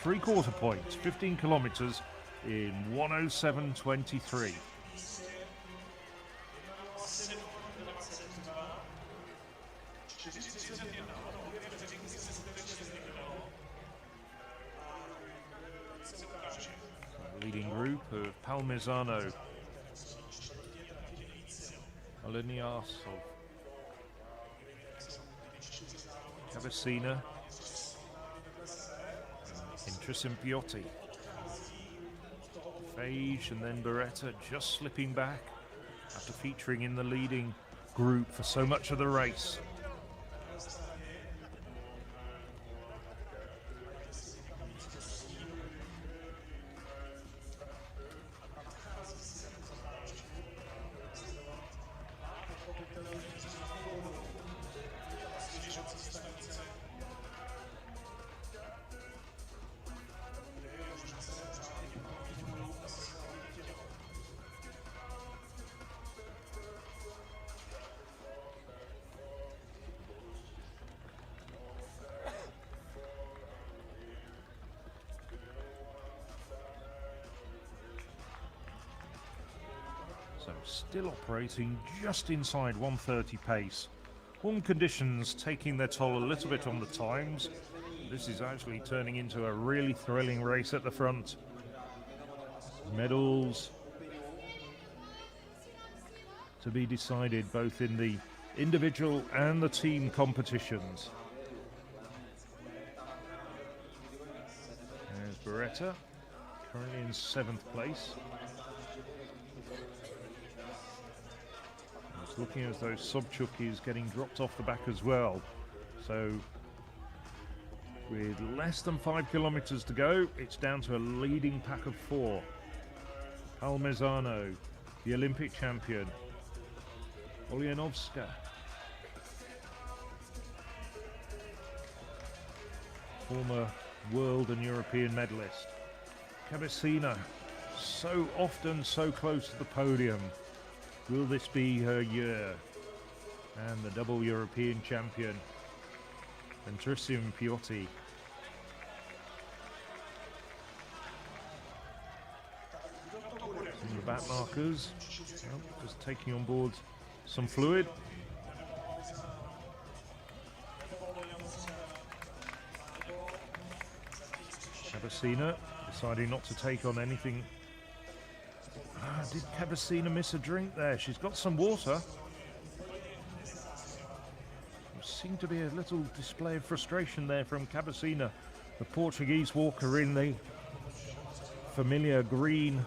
three-quarter points, 15 kilometres in 1:07:23. Leading group of Palmisano, Aleniasov, Cavacina, Intrusimpiotti, Feij, and then Beretta just slipping back after featuring in the leading group for so much of the race. So still operating just inside 1:30 pace. Warm conditions taking their toll a little bit on the times. This is actually turning into a really thrilling race at the front. Medals to be decided both in the individual and the team competitions. There's Beretta, currently in 7th place. It's looking as though Sobchuk is getting dropped off the back as well. So with less than 5 kilometers to go, it's down to a leading pack of 4. Palmisano, the Olympic champion. Olyanovska. Former world and European medalist. Cavacina, so often so close to the podium. Will this be her year? And the double European champion, Intrusimpiotti. Some of the back markers, just taking on board some fluid. Cavacina deciding not to take on anything. Did Cavacina miss a drink there? She's got some water. There seemed to be a little display of frustration there from Cavacina, the Portuguese walker in the familiar green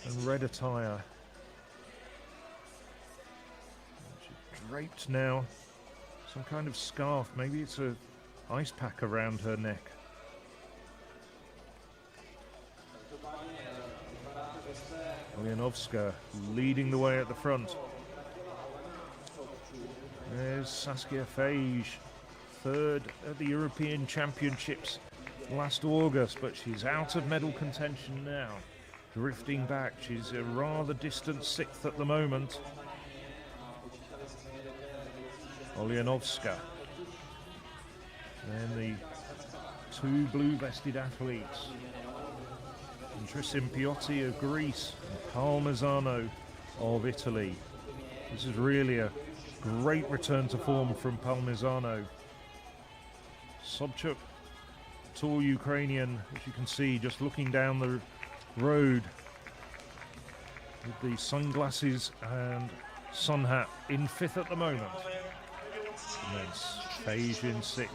and red attire. She's draped now, some kind of scarf, maybe it's an ice pack around her neck. Olyanovska leading the way at the front. There's Saskia Feij, 3rd at the European Championships last August, but she's out of medal contention now. Drifting back, she's a rather distant 6th at the moment. Olyanovska. Then the 2 blue-vested athletes. Intrusimpiotti of Greece and Palmisano of Italy. This is really a great return to form from Palmisano. Sobchuk, tall Ukrainian, as you can see, just looking down the road with the sunglasses and sun hat, in 5th at the moment. And then Feij in 6th.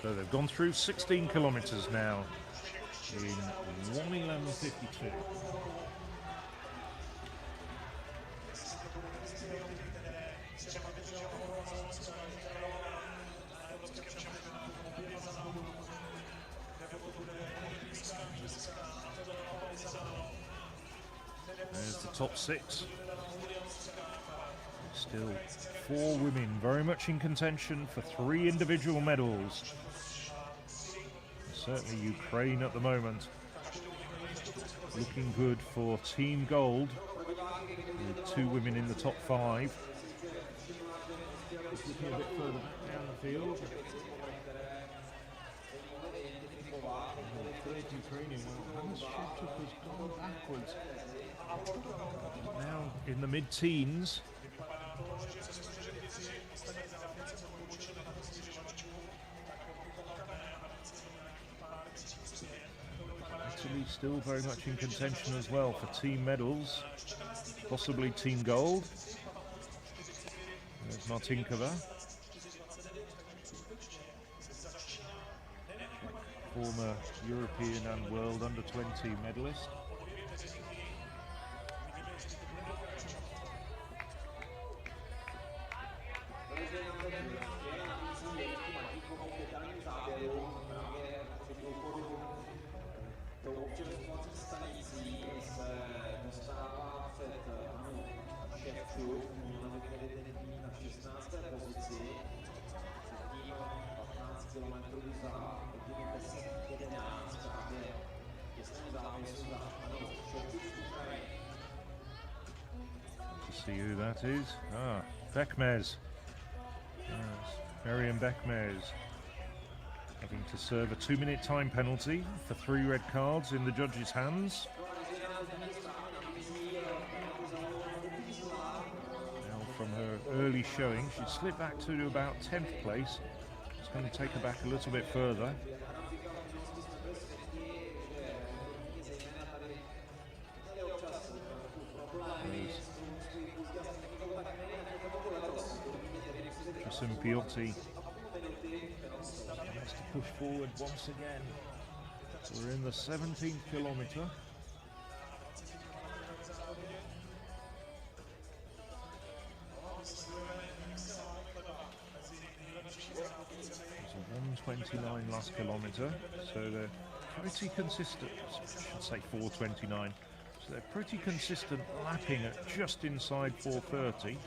So they've gone through 16 kilometers now in 1:11:52. There's the top 6. Still 4 women very much in contention for 3 individual medals. Certainly Ukraine at the moment looking good for team gold with 2 women in the top 5. Just looking a bit further back down the field. The third Ukrainian, Hans Shevchuk has gone backwards. Now in the mid-teens. Actually still very much in contention as well for team medals, possibly team gold. There's Martinkova, former European and World Under-20 medalist. See who that is. Bekmez. Yes, Miriam Bekmez having to serve a 2-minute time penalty for 3 red cards in the judges' hands. Now from her early showing, she slipped back to about 10th place. It's going to take her back a little bit further. Piotti has to push forward once again. We're in the 17th kilometre. It's a 1:29 last kilometre, so they're pretty consistent. I should say 4:29. So they're pretty consistent, lapping at just inside 4:30.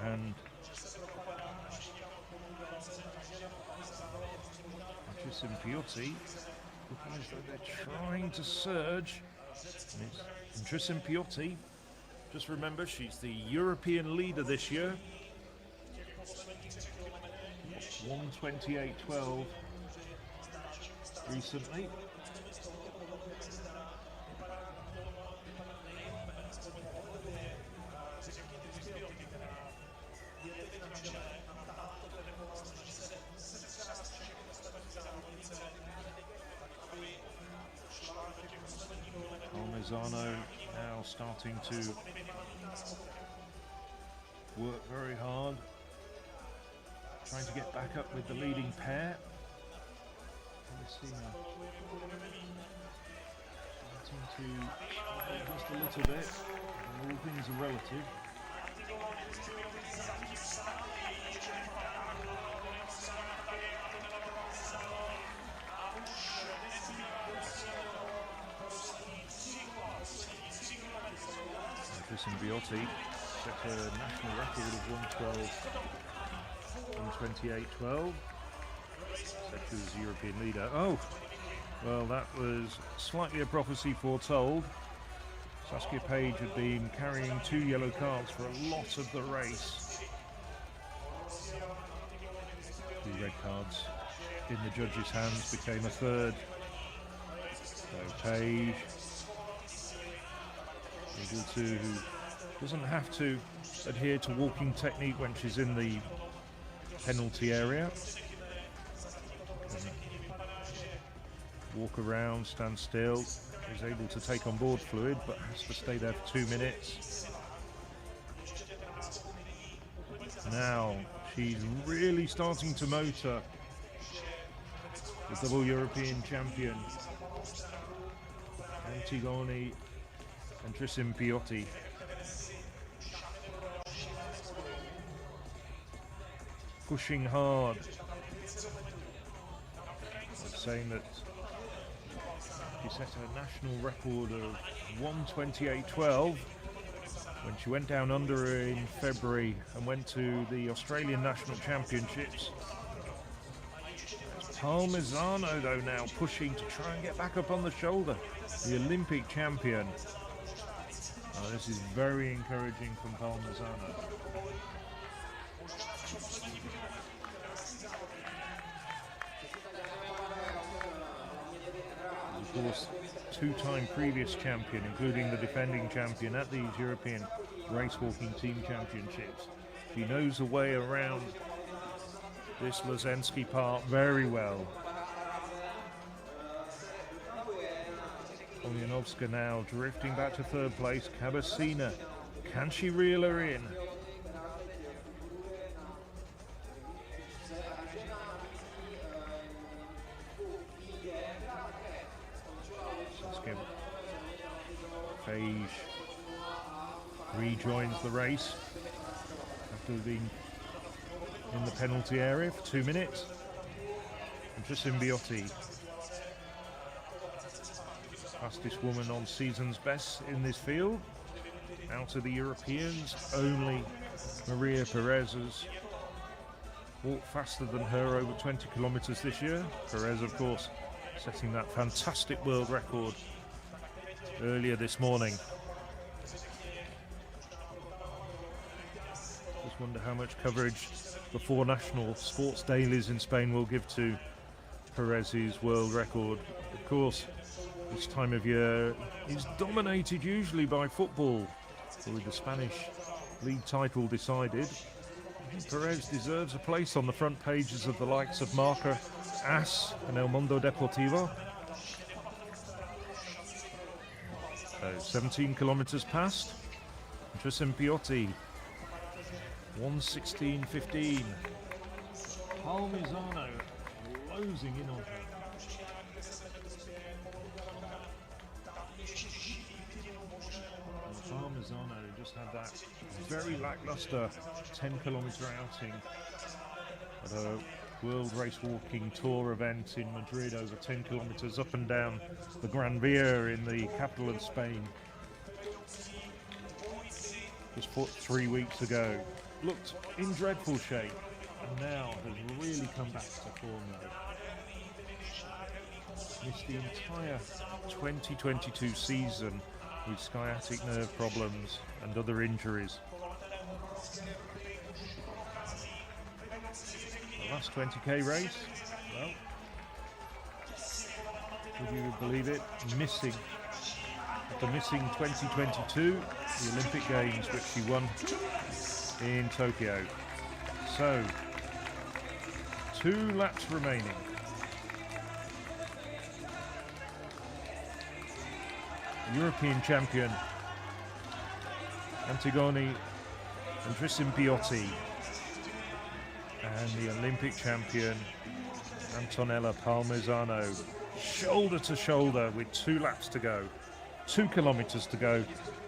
And Piotti looking as though they're trying to surge. And Piotti, just remember, she's the European leader this year. 1:28.12 recently. Now starting to work very hard, trying to get back up with the leading pair. Let's see now. Starting to just a little bit, and all things are relative. Biotti set her national record of 1:28.12. Said she was European leader. Oh, well, that was slightly a prophecy foretold. Saskia Page had been carrying 2 yellow cards for a lot of the race. 2 red cards in the judges' hands became a 3rd. So Page able to, doesn't have to adhere to walking technique when she's in the penalty area. walk around, stand still. Is able to take on board fluid, but has to stay there for 2 minutes. Now she's really starting to motor. The double European champion, Antigone Intensifies. Pushing hard. Saying that she set a national record of 1:28.12 when she went down under in February and went to the Australian National Championships. It's Palmisano though now pushing to try and get back up on the shoulder. The Olympic champion. Oh, this is very encouraging from Palmisano. Of course, two-time previous champion, including the defending champion at these European race walking team championships. She knows the way around this Leszensky part very well. Oljanovska now drifting back to third place. Cabasina, can she reel her in? Page rejoins the race after being in the penalty area for 2 minutes. Intensifies, fastest woman on season's best in this field. Out of the Europeans, only Maria Perez has walked faster than her over 20 kilometers this year. Perez, of course, setting that fantastic world record earlier this morning. Just wonder how much coverage the 4 national sports dailies in Spain will give to Perez's world record. Of course, this time of year is dominated usually by football, with the Spanish league title decided. Perez deserves a place on the front pages of the likes of Marca, AS and El Mundo Deportivo. So 17 kilometers past. Intensifies, 1:16.15. Palmisano closing in on her. Palmisano just had that very lackluster 10-kilometer outing at a World Race Walking Tour event in Madrid, over 10 kilometers up and down the Gran Via in the capital of Spain. Just 3 weeks ago. Looked in dreadful shape and now has really come back to form though. Missed the entire 2022 season with sciatic nerve problems and other injuries. The last 20k race, well, would you believe it, missing 2022, the Olympic Games, which she won in Tokyo. So, 2 laps remaining. European champion Antigone Intensifies and the Olympic champion Antonella Palmisano, shoulder to shoulder with 2 laps to go, 2 kilometers to go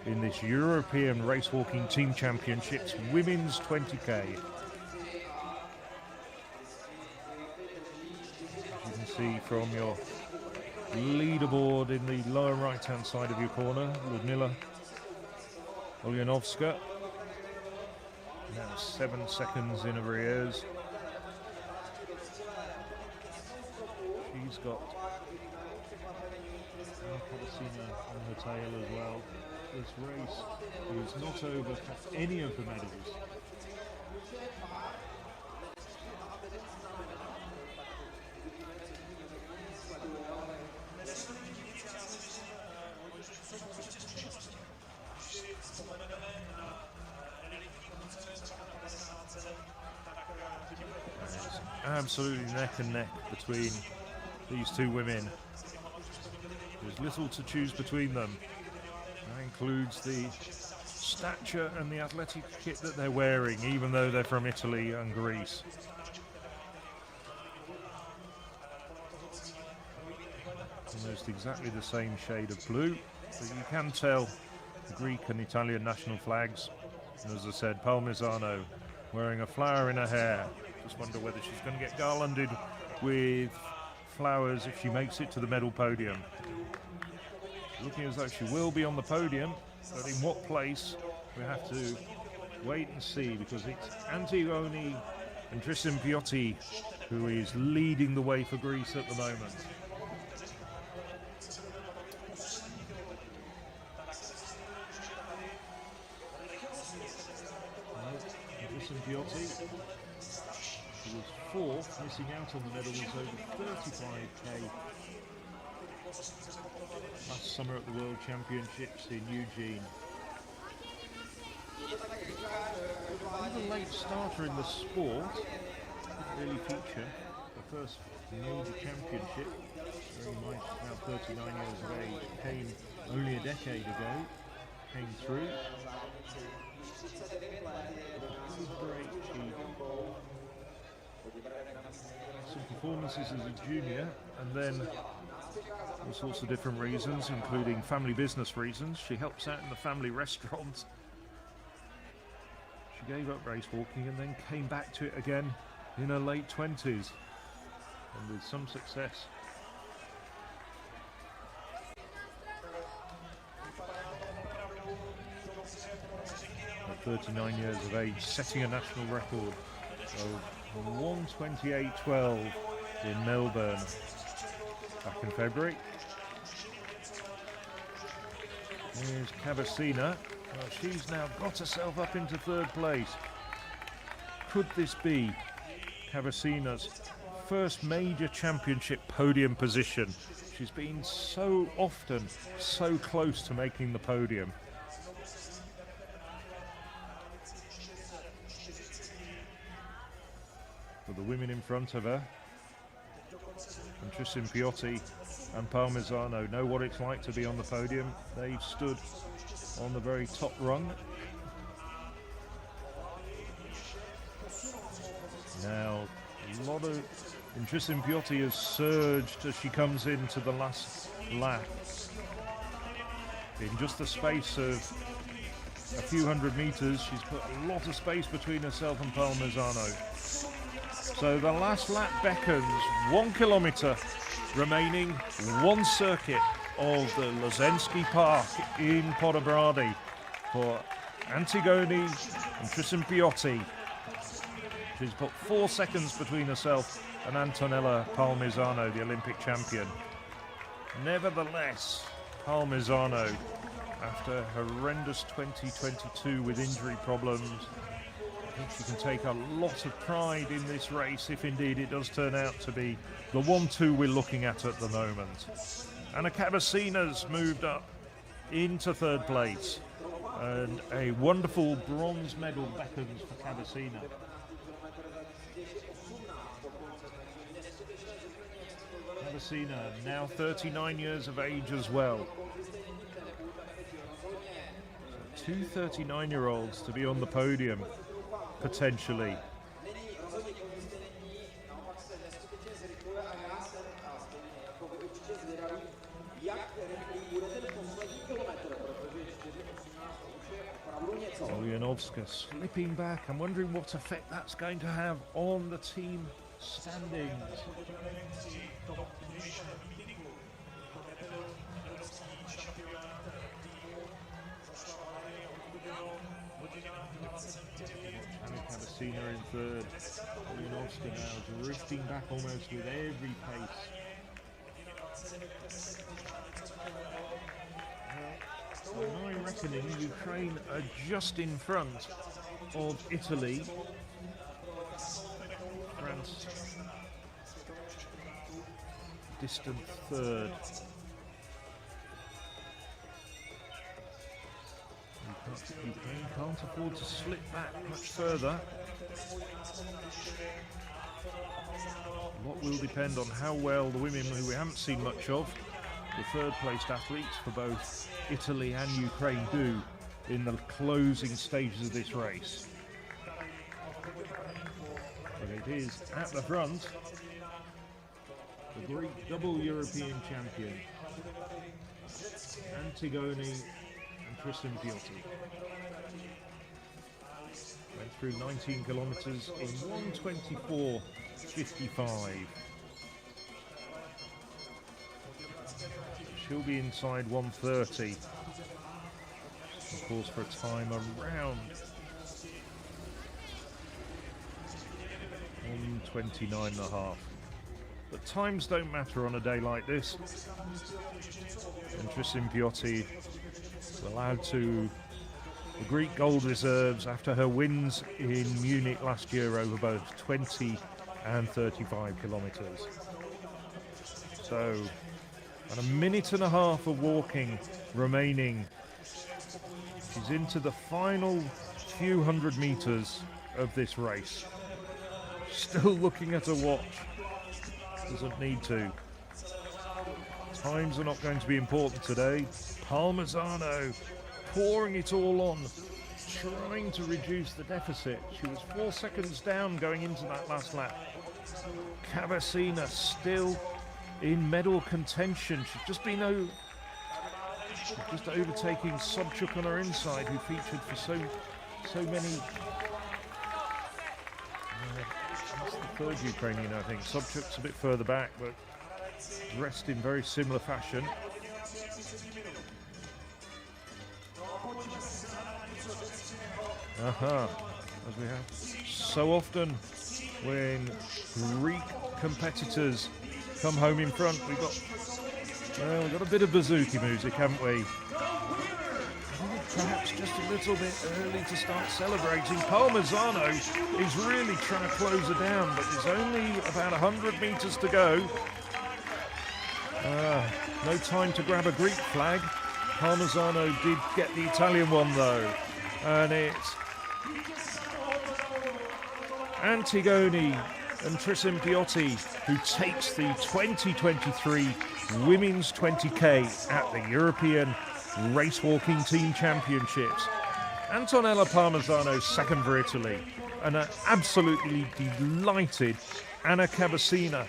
in this European Race Walking Team Championships Women's 20k. As you can see from your leaderboard in the lower right hand side of your corner, Ludmila Oljanovska now 7 seconds in arrears. She's got Cabasina on her tail as well. This race is not over for any of the medals. It's absolutely neck and neck between these 2 women. There's little to choose between them. That includes the stature and the athletic kit that they're wearing, even though they're from Italy and Greece. Almost exactly the same shade of blue, but you can tell the Greek and Italian national flags. And as I said, Palmisano wearing a flower in her hair. Just wonder whether she's going to get garlanded with flowers if she makes it to the medal podium. Looking as though she will be on the podium, but in what place we have to wait and see, because it's Antigone and Intensify who is leading the way for Greece at the moment. Intensify, who was fourth, missing out on the medal, was over 35k last summer at the World Championships in Eugene. He's a late starter in the sport, didn't really feature the first major championship, very much now 39 years of age, came only a decade ago, came through. Good break, some performances as a junior, and then all sorts of different reasons, including family business reasons. She helps out in the family restaurant. She gave up race walking and then came back to it again in her late 20s, and with some success. At 39 years of age, setting a national record of 1:28.12 in Melbourne back in February. Here's Cabasina. Well, she's now got herself up into third place. Could this be Cabasina's first major championship podium position? She's been so often so close to making the podium. For the women in front of her, Intensify and Palmisano know what it's like to be on the podium. They've stood on the very top rung. Now, a lot of Intensify has surged as she comes into the last lap. In just the space of a few hundred meters, she's put a lot of space between herself and Palmisano. So the last lap beckons. 1 kilometre remaining, one circuit of the Lozensky Park in Podebrady for Antigone and Intensify. She's put 4 seconds between herself and Antonella Palmisano, the Olympic champion. Nevertheless, Palmisano, after horrendous 2022 with injury problems, I think she can take a lot of pride in this race if indeed it does turn out to be the 1-2 we're looking at the moment. Anna Cabasina's moved up into third place, and a wonderful bronze medal beckons for Cabasina. Cabasina, now 39 years of age as well. So 2 39-year-olds to be on the podium, potentially. Oljanovska slipping back. I'm wondering what effect that's going to have on the team standings. Cabasina in third. Oljanovska now drifting back almost with every pace. By my reckoning, Ukraine are just in front of Italy. France distant third. Ukraine can't afford to slip back much further. A lot will depend on how well the women, who we haven't seen much of, the third-placed athletes for both Italy and Ukraine do in the closing stages of this race. But it is at the front, the Greek double European champion, Antigone and Tristan Viotti. Went through 19 kilometers in 1:24:55. She'll be inside 1:30. Of course, for a time around 1:29.5. But times don't matter on a day like this. And Tristan Viotti is allowed to the Greek gold reserves after her wins in Munich last year over both 20 and 35 kilometers. So, and a minute and a half of walking remaining. She's into the final few hundred meters of this race. Still looking at her watch. Doesn't need to. Times are not going to be important today. Parmesano pouring it all on, trying to reduce the deficit. She was 4 seconds down going into that last lap. Cabasina still in medal contention. She's just overtaking Sobchuk on her inside, who featured for so many. That's the third Ukrainian, I think. Sobchuk's a bit further back, but dressed in very similar fashion. As we have so often when Greek competitors come home in front, we've got a bit of bouzouki music, haven't we? Perhaps just a little bit early to start celebrating. Parmesano is really trying to close her down, but there's only about 100 meters to go. No time to grab a Greek flag. Parmesano did get the Italian one though, and it's Antigone and Tristan Viotti who takes the 2023 Women's 20K at the European Race Walking Team Championships. Antonella Parmesano second for Italy, and an absolutely delighted Anna Cabasina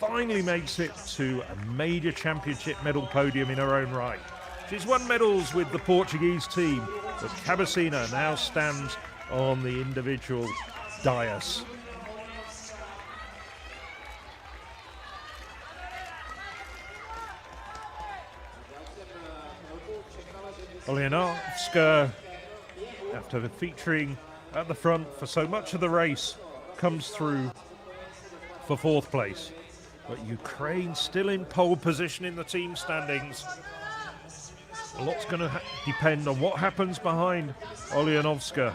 finally makes it to a major championship medal podium in her own right. She's won medals with the Portuguese team, but Cabasina now stands on the individual dais. Olejnowska, after featuring at the front for so much of the race, comes through for fourth place. But Ukraine still in pole position in the team standings. A lot's going to depend on what happens behind Olejnowska.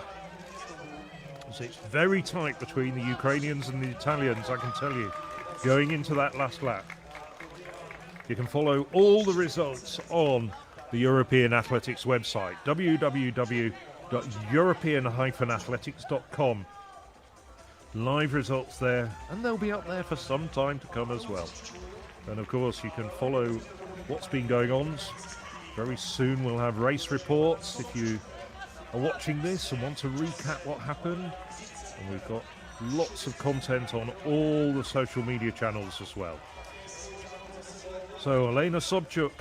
It's very tight between the Ukrainians and the Italians, I can tell you, going into that last lap. You can follow all the results on the European Athletics website, www.european-athletics.com. Live results there, and they'll be up there for some time to come as well. And of course, you can follow what's been going on. Very soon we'll have race reports if you are watching this and want to recap what happened. And we've got lots of content on all the social media channels as well. So Elena Sobchuk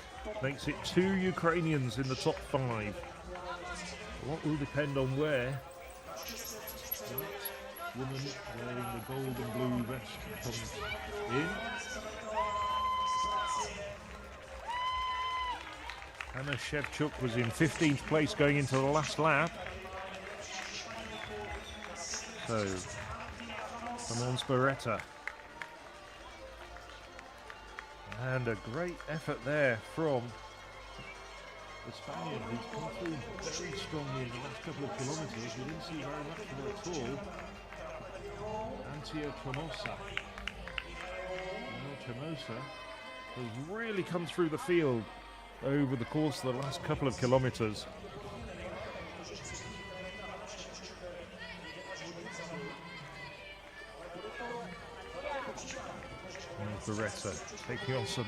makes it 2 Ukrainians in the top 5. A lot will depend on where that woman wearing the gold and blue vest comes in. Anna Shevchuk was in 15th place going into the last lap. So, Simone Speretta. And a great effort there from the Spaniard, who's come through very strongly in the last couple of kilometres. We didn't see very much of her at all. Antia Tremosa has really come through the field over the course of the last couple of kilometres. Beretta taking on some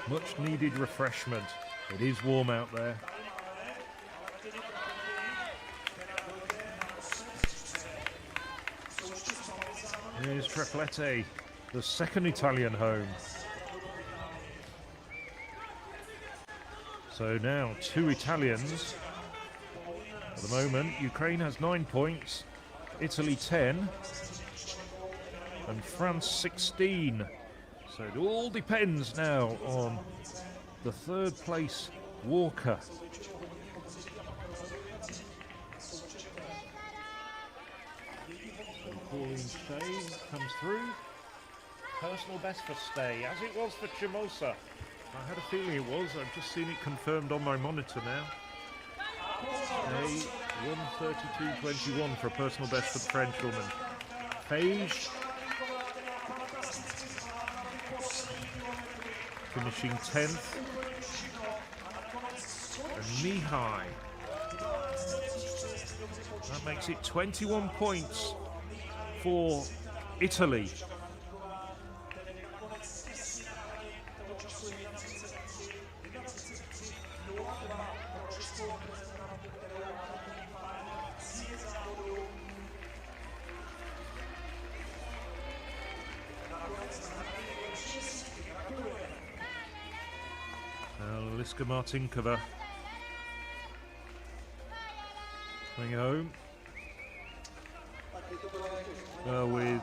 much needed refreshment. It is warm out there. Here's Triplete, the second Italian home. So now 2 Italians. At the moment, Ukraine has 9 points, Italy 10, and France 16. So it all depends now on the third place Walker. Pauline Stay comes through. Personal best for Stay, as it was for Chimosa. I had a feeling it was. I've just seen it confirmed on my monitor now. Stay 1:32.21 for a personal best for the French woman. Page finishing 10th. And Mihai. That makes it 21 points for Italy. Liska Martinkova coming home with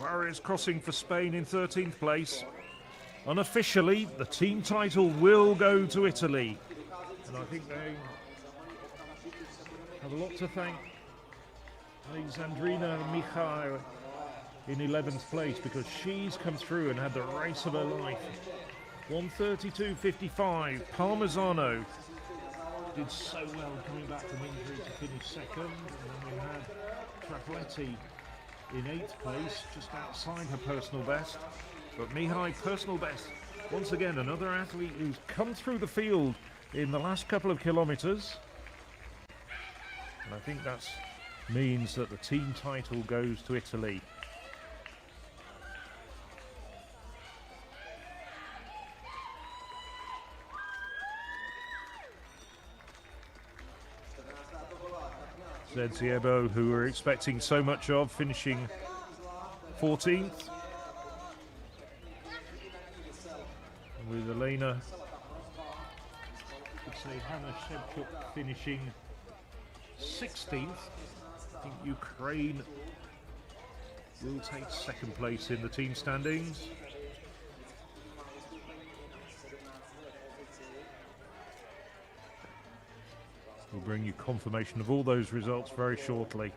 Juarez crossing for Spain in 13th place. Unofficially, the team title will go to Italy, and I think they have a lot to thank Alexandrina Mihai in 11th place, because she's come through and had the race of her life. 1:32.55. Parmesano did so well coming back from injury to finish second, and then we had Trapleti in 8th place, just outside her personal best. But Mihai, personal best. Once again, another athlete who's come through the field in the last couple of kilometres. And I think that means that the team title goes to Italy. Zedziebo, who we're expecting so much of, finishing 14th. And with Elena, I could say Hannah Shevchuk finishing 16th. I think Ukraine will take second place in the team standings. We'll bring you confirmation of all those results very shortly.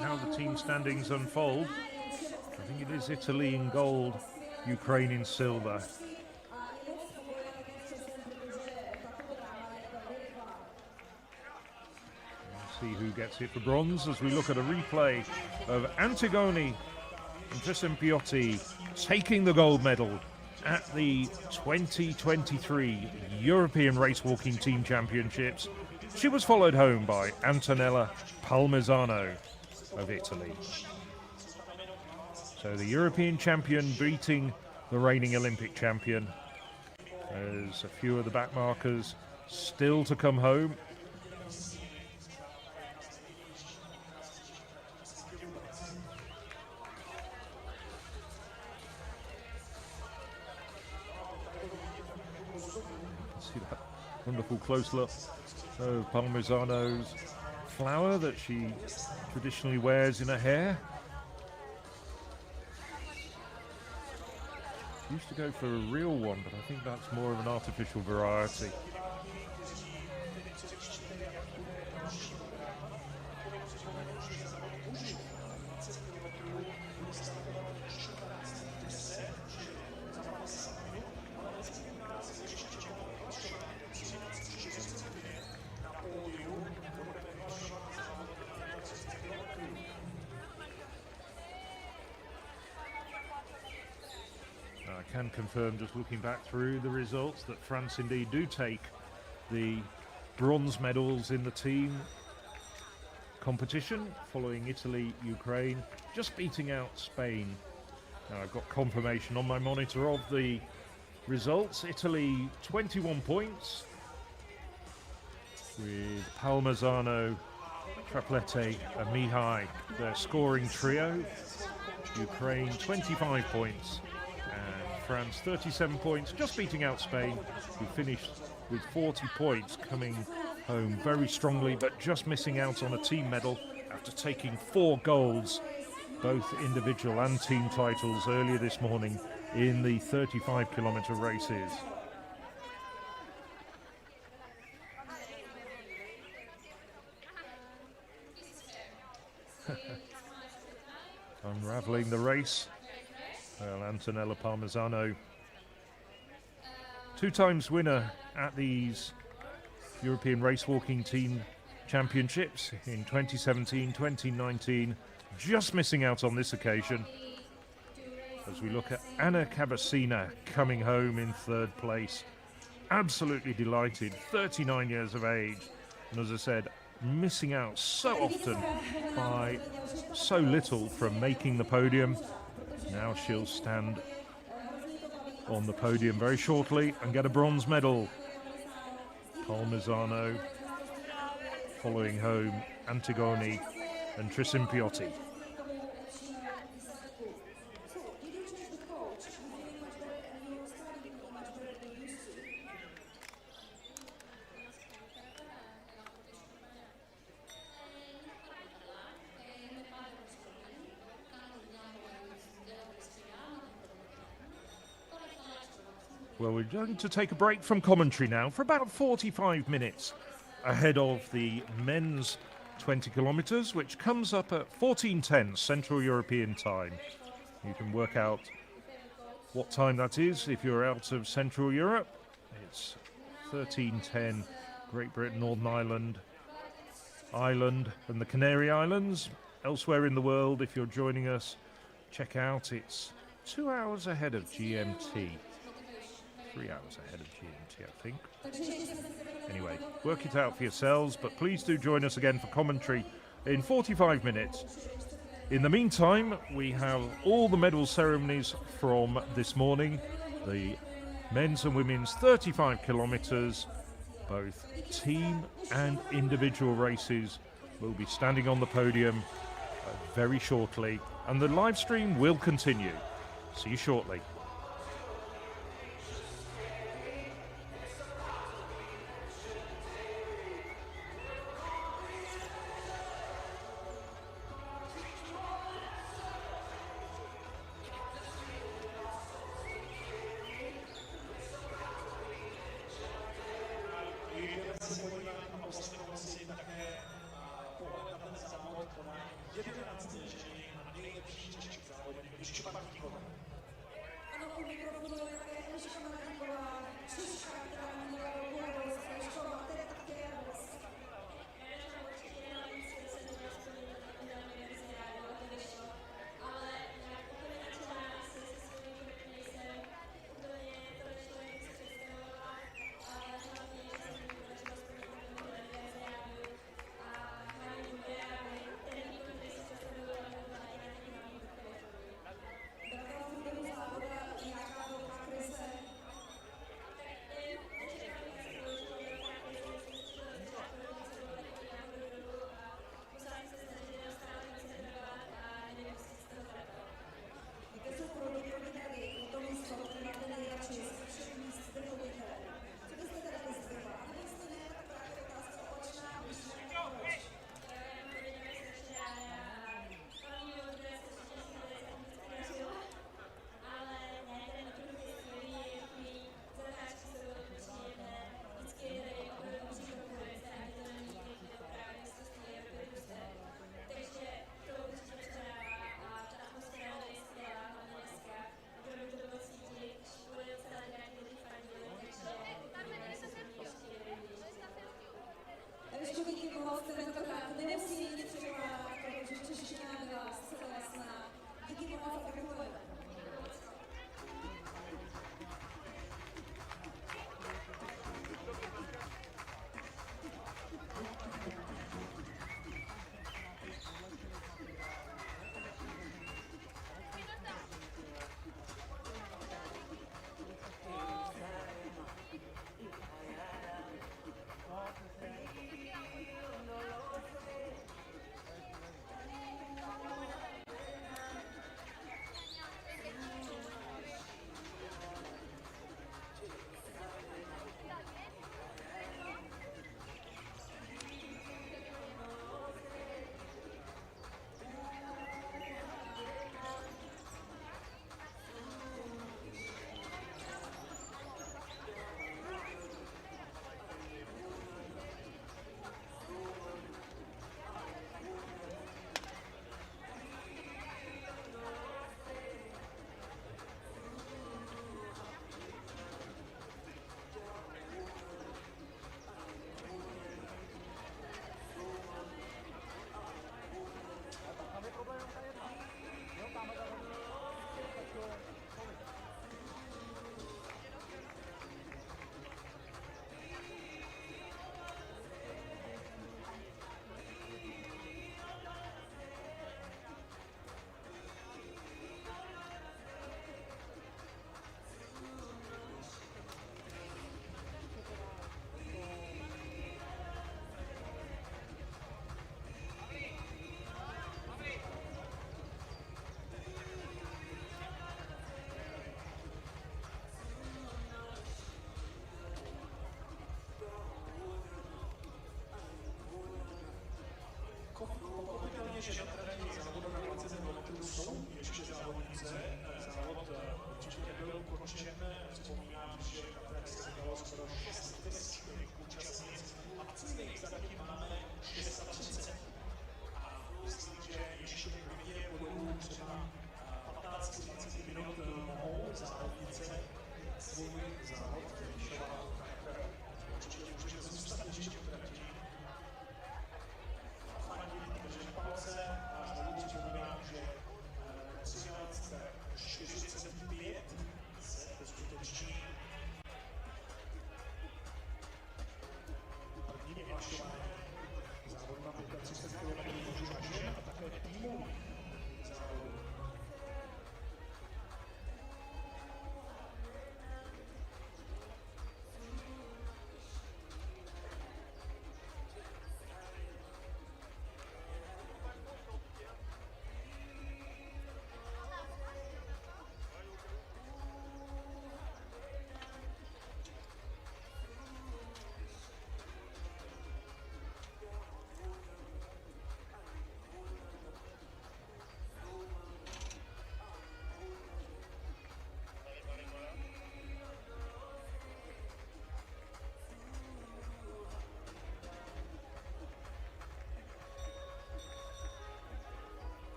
How the team standings unfold. I think it is Italy in gold, Ukraine in silver. We'll see who gets it for bronze as we look at a replay of Antigone and Tristan Piotti taking the gold medal at the 2023 European Racewalking Team Championships. She was followed home by Antonella Palmisano of Italy. So the European champion beating the reigning Olympic champion. There's a few of the back markers still to come home. See that wonderful close look of Palmisano's flower that she traditionally wears in her hair. Used to go for a real one, but I think that's more of an artificial variety. I can confirm, just looking back through the results, that France indeed do take the bronze medals in the team competition, following Italy, Ukraine, just beating out Spain. Now I've got confirmation on my monitor of the results. Italy 21 points with Palmisano, Traplete and Mihai, their scoring trio. Ukraine 25 points and France 37 points, just beating out Spain, who finished with 40 points, coming home very strongly, but just missing out on a team medal after taking 4 golds, both individual and team titles, earlier this morning in the 35-kilometre races. Unravelling the race. Well, Antonella Palmisano, 2 times winner at these European Race Walking Team Championships in 2017, 2019, just missing out on this occasion. As we look at Anna Cavacina coming home in 3rd place. Absolutely delighted, 39 years of age. And as I said, missing out so often by so little from making the podium. Now she'll stand on the podium very shortly and get a bronze medal. Palmisano following home Antigoni and Trisimpioti. Well, we're going to take a break from commentary now for about 45 minutes ahead of the men's 20 kilometres, which comes up at 14:10 Central European time. You can work out what time that is if you're out of Central Europe. It's 13:10 Great Britain, Northern Ireland and the Canary Islands. Elsewhere in the world, if you're joining us, check out, it's 2 hours ahead of GMT. 3 hours ahead of GMT, I think. Anyway, work it out for yourselves, but please do join us again for commentary in 45 minutes. In the meantime, we have all the medal ceremonies from this morning. The men's and women's 35 kilometres, both team and individual races, will be standing on the podium very shortly, and the live stream will continue. See you shortly. Ano,